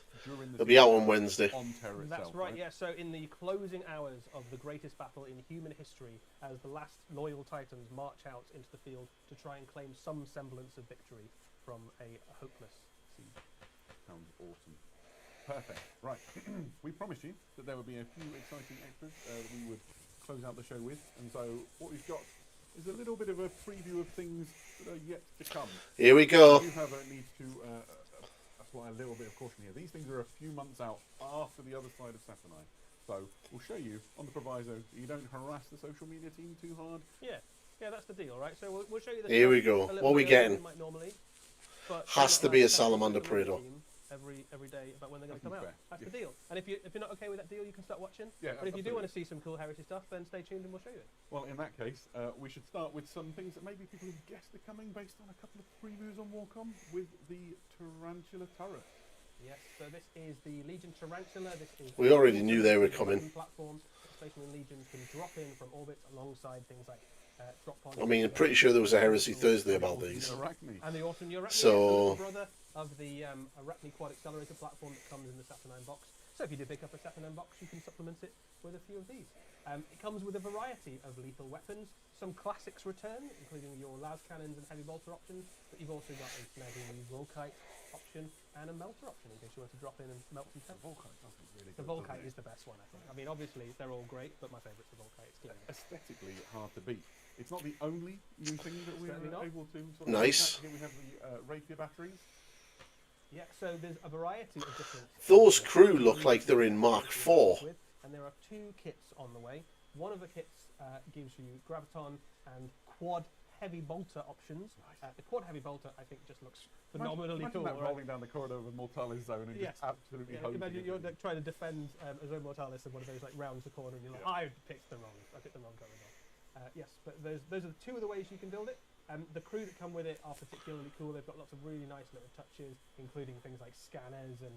It'll be out on Wednesday. On Terra That's itself, right, yeah. So in the closing hours of the greatest battle in human history, as the last loyal Titans march out into the field to try and claim some semblance of victory from a hopeless siege. Sounds awesome. Perfect. Right. We promised you that there would be a few exciting extras that we would close out the show with, and so what we've got is a little bit of a preview of things that are yet to come. Here we go. You, however, need to apply a little bit of caution here. These things are a few months out after the other side of Saturnine. So we'll show you on the proviso that you don't harass the social media team too hard. Yeah, that's the deal, right? So we'll show you the Here we stuff go. a little What are we bit earlier getting? than we might normally, but Has we're to not be allowed a to tell Salamander the social Predator. team every day about when they're going to come out. Fair. That's Yeah. the deal. And if you're not okay with that deal, you can start watching. Yeah, But if you do want to absolutely. see some cool heresy stuff, then stay tuned and we'll show you it. Well, in that case, we should start with some things that maybe people have guessed are coming based on a couple of previews on Warcom with the Tarantula turret. Yes, so this is the Legion Tarantula. This is We already knew they were coming. Platform that Space Marine Legions can drop in from orbit alongside things like drop pods. I mean, I'm pretty sure there was a Heresy Thursday about these. Arachne. And the awesome Arachne, So- the little brother of the Arachne Quad Accelerator platform that comes in the Saturnine box. So if you do pick up a Saturnine box, you can supplement it with a few of these. It comes with a variety of lethal weapons. Some classics return, including your las cannons and heavy bolter options, but you've also got a snazzy Volkite option and a melter option in case you want to drop in and melt some tanks. Volkite does look really The good, Volkite doesn't is the best one, I think. I mean, obviously, they're all great, but my favourite's the Volkite. It's it? clearly Aesthetically hard to beat. It's not the only new thing that we're Certainly not. able to sort of Nice. look at. Here we have the rapier batteries. Yeah, so there's a variety of different... Those crew look like they're in Mark IV. And there are two kits on the way. One of the kits gives you Graviton and quad heavy bolter options. The quad heavy bolter, I think, just looks phenomenally imagine cool. that right? rolling down the corridor of a Mortalis zone and Yes. just absolutely Yeah, hosing imagine you're everything. trying to defend Azure Mortalis and one of those like rounds the corner and you're like, I picked the wrong corridor. Yes, but those are two of the ways you can build it. The crew that come with it are particularly cool. They've got lots of really nice little touches, including things like scanners and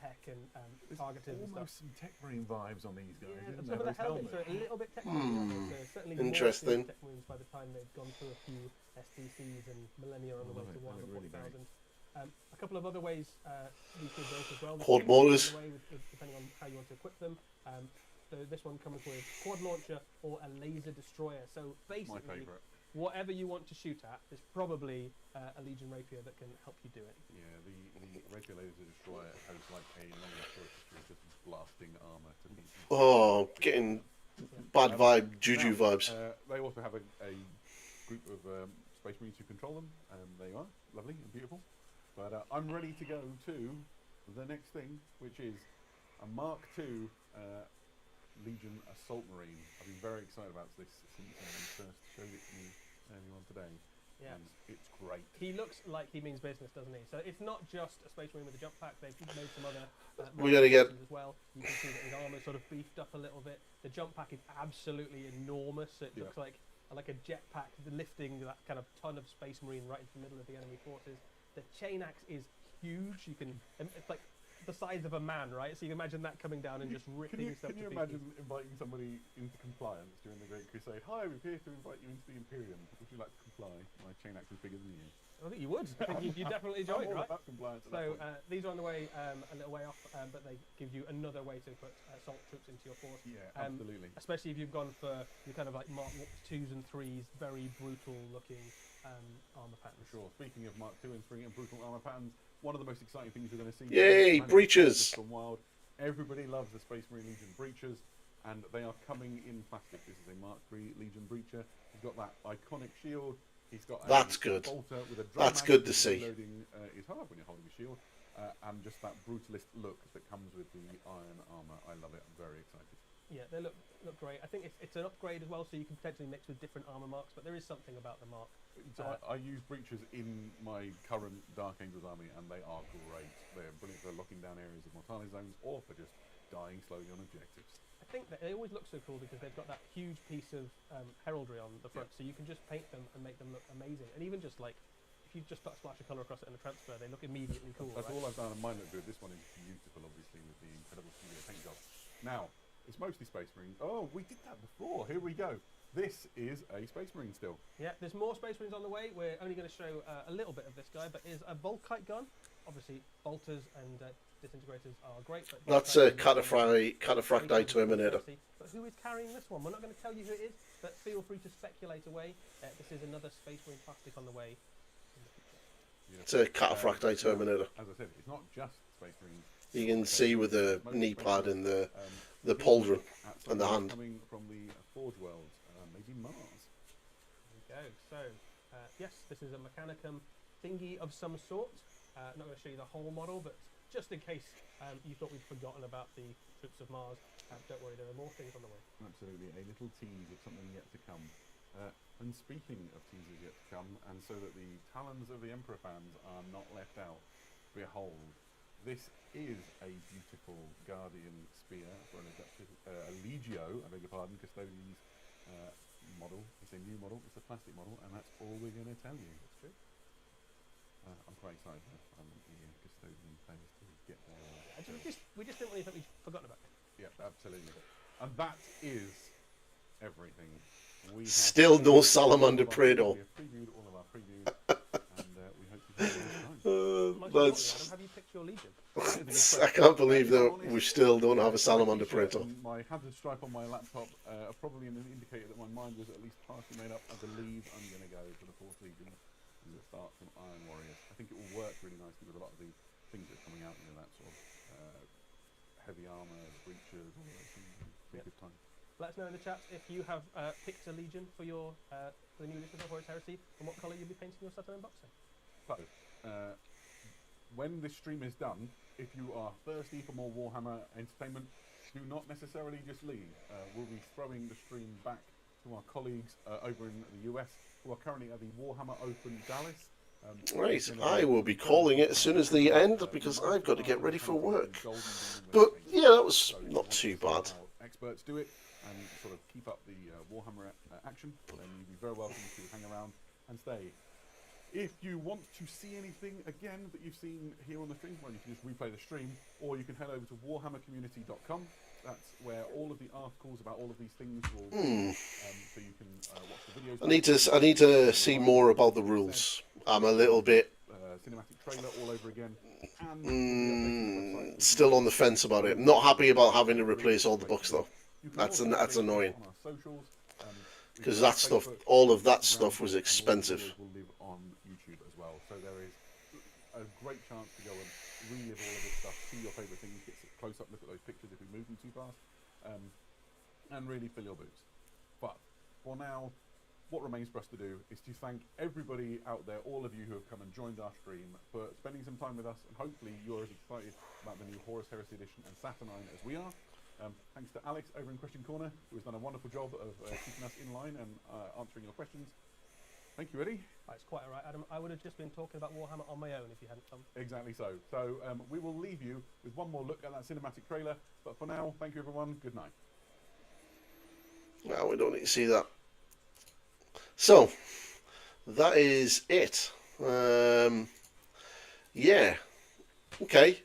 tech and There's targeters and stuff. almost some Tech Marine vibes on these guys, Yeah, isn't some there? of the Those helmets are a little bit technical. So certainly Interesting. more Tech Marines by the time they've gone through a few STCs and millennia on the way love to it, I Warhammer really 40,000. A couple of other ways these were built as well. Quad There's two motors. on the way depending on how you want to equip them. So this one comes with quad launcher or a laser destroyer. So My basically, favourite. whatever you want to shoot at, there's probably a Legion Rapier that can help you do it. Yeah, the Rapier Laser Destroyer has like a long history of just blasting armour to pieces. Oh, getting bad vibe, juju Now, vibes. They also have a group of Space Marines who control them, and there you are, lovely and beautiful. But I'm ready to go to the next thing, which is a Mark II Legion Assault Marine. I've been very excited about this since you first showed it to me earlier on today. Yeah. And it's great. He looks like he means business, doesn't he? So it's not just a Space Marine with a jump pack. They've made some other We gotta get- modifications as well. You can see that his armor's sort of beefed up a little bit. The jump pack is absolutely enormous. It Yeah. looks like a jetpack lifting that kind of ton of Space Marine right into the middle of the enemy forces. The chain axe is huge. You can, it's like the size of a man, right? So you can imagine that coming down and just ripping stuff Can you to imagine pieces. inviting somebody into compliance during the Great Crusade? Hi, we're here to invite you into the Imperium. Would you like to comply? My chain axe is bigger than you. I think you would. I think you definitely enjoy I'm it, all right? about compliance at that So point. these are on the way a little way off, but they give you another way to put assault troops into your force. Yeah, um, absolutely. Especially if you've gone for your kind of like Mark 2s and 3s, very brutal looking armor patterns. For sure. Speaking of Mark II and 3 and brutal armor patterns, one of the most exciting things you're going to see. Yay, from breaches! From Wild. Everybody loves the Space Marine Legion breaches, and they are coming in plastic. This is a Mark III Legion breacher. He's got that iconic shield. He's got That's a good. bolter with a That's drum good handle to see. Loading his hard when you're holding a shield, and just that brutalist look that comes with the iron armor. I love it. I'm very excited. Yeah, they look great. I think it's an upgrade as well, so you can potentially mix with different armor marks. But there is something about the mark. So I use breaches in my current Dark Angels army, and they are great. They're brilliant for locking down areas of Mortalis zones, or for just dying slowly on objectives. I think that they always look so cool because they've got that huge piece of heraldry on the front, so you can just paint them and make them look amazing. And even just like, if you just put a splash of colour across it in a transfer, they look immediately cool. That's right? all I've done, and mine look good. This one is beautiful, obviously, with the incredible studio paint job. Now, it's mostly Space Marine. Oh, we did that before. Here we go. This is a Space Marine still. Yeah, there's more Space Marines on the way. We're only going to show a little bit of this guy, but is a Volkite gun. Obviously, bolters and disintegrators are great. But That's a cataphracti Terminator. But who is carrying this one? We're not going to tell you who it is, but feel free to speculate away. This is another Space Marine plastic on the way. It's a cataphracti Terminator. As I said, it's not just Space Marines. You can see with the knee pad and the pauldron and the hand. Coming from the Forge world, maybe Mars. There we go. So, yes, this is a Mechanicum thingy of some sort. Not going to show you the whole model, but just in case you thought we'd forgotten about the troops of Mars, don't worry, there are more things on the way. Absolutely, a little tease of something yet to come. And speaking of teasers yet to come, and so that the talons of the Emperor fans are not left out, behold, this is a beautiful Guardian spear for a Legio, I beg your pardon, Custodian's model. It's a new model, it's a plastic model, and that's all we're going to tell you. That's true. I'm quite excited. I want the Custodian players to get there. We just didn't want you to think we'd forgotten about it. Yeah, absolutely. And that is everything. We have Still no Salamander Prado. We have previewed all of our previews, and we hope you have a good time. That's. Adam, have you picked your Legion? I can't believe that we still don't have a Salamander Praetor. My hazard stripe on my laptop are probably an indicator that my mind was at least partially made up. I believe I'm going to go for the 4th Legion and the start from Iron Warriors. I think it will work really nicely with a lot of the things that are coming out, that sort of heavy armour, breaches, all those things. Be a good time. Let us know in the chat if you have picked a Legion for your for the new edition of Horus Heresy and what colour you'll be painting your Saturn unboxing. So, when this stream is done, if you are thirsty for more Warhammer entertainment, do not necessarily just leave. We'll be throwing the stream back to our colleagues over in the US who are currently at the Warhammer Open Dallas. Right, I will be calling it as soon as the end because I've got to get ready for work. But yeah, that was not too bad. Experts do it and sort of keep up the Warhammer action, then you'd be very welcome to hang around and stay. If you want to see anything again that you've seen here on the stream, well, you can just replay the stream, or you can head over to warhammercommunity.com. That's where all of the articles about all of these things will be, so you can watch the videos. I need to see more about the rules. I'm a little bit cinematic trailer all over again. And still on the fence about it. Not happy about having to replace all the books though. That's annoying. Because that stuff, all of that stuff was expensive. Will live on YouTube as well, so there is a great chance to go and relive all of this stuff, see your favourite things, get a close-up look at those pictures if we move them too fast, and really fill your boots. But for now, what remains for us to do is to thank everybody out there, all of you who have come and joined our stream, for spending some time with us, and hopefully you're as excited about the new Horus Heresy Edition and Saturnine as we are. Thanks to Alex over in Question Corner, who has done a wonderful job of keeping us in line and answering your questions. Thank you, Eddie. That's quite all right, Adam. I would have just been talking about Warhammer on my own if you hadn't come. Exactly so. So we will leave you with one more look at that cinematic trailer. But for now, thank you, everyone. Good night. Well, we don't need to see that. So, that is it. Yeah. Okay.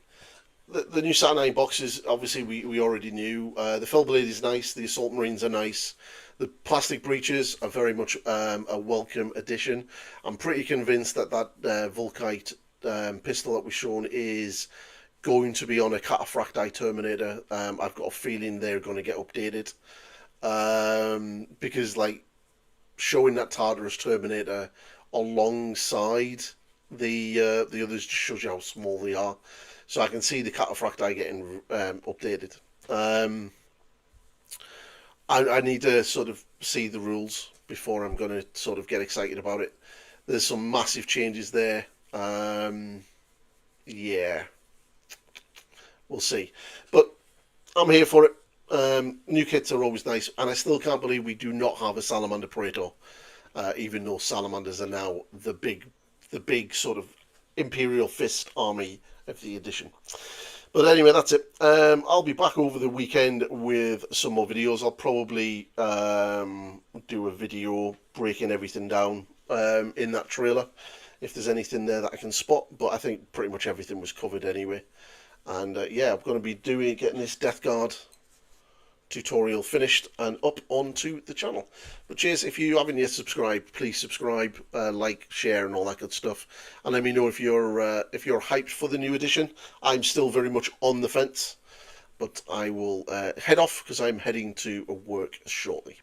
The new Saturnine boxes, obviously, we already knew. The Fellblade is nice. The Assault Marines are nice. The plastic breeches are very much a welcome addition. I'm pretty convinced that Volkite pistol that we've shown is going to be on a Cataphracti Terminator. I've got a feeling they're going to get updated. Because, like, showing that Tartarus Terminator alongside the others just shows you how small they are. So I can see the Cataphracti getting updated. I need to sort of see the rules before I'm going to sort of get excited about it. There's some massive changes there. Yeah, we'll see. But I'm here for it. New kits are always nice, and I still can't believe we do not have a Salamander Praetor, even though Salamanders are now the big sort of Imperial Fist army of the edition. But anyway, that's it. I'll be back over the weekend with some more videos. I'll probably do a video breaking everything down in that trailer, if there's anything there that I can spot. But I think pretty much everything was covered anyway. And yeah, I'm going to be getting this Death Guard tutorial finished and up onto the channel. But cheers, if you haven't yet subscribed, please subscribe, like, share and all that good stuff, and let me know if you're hyped for the new edition. I'm still very much on the fence, but I will head off because I'm heading to work shortly.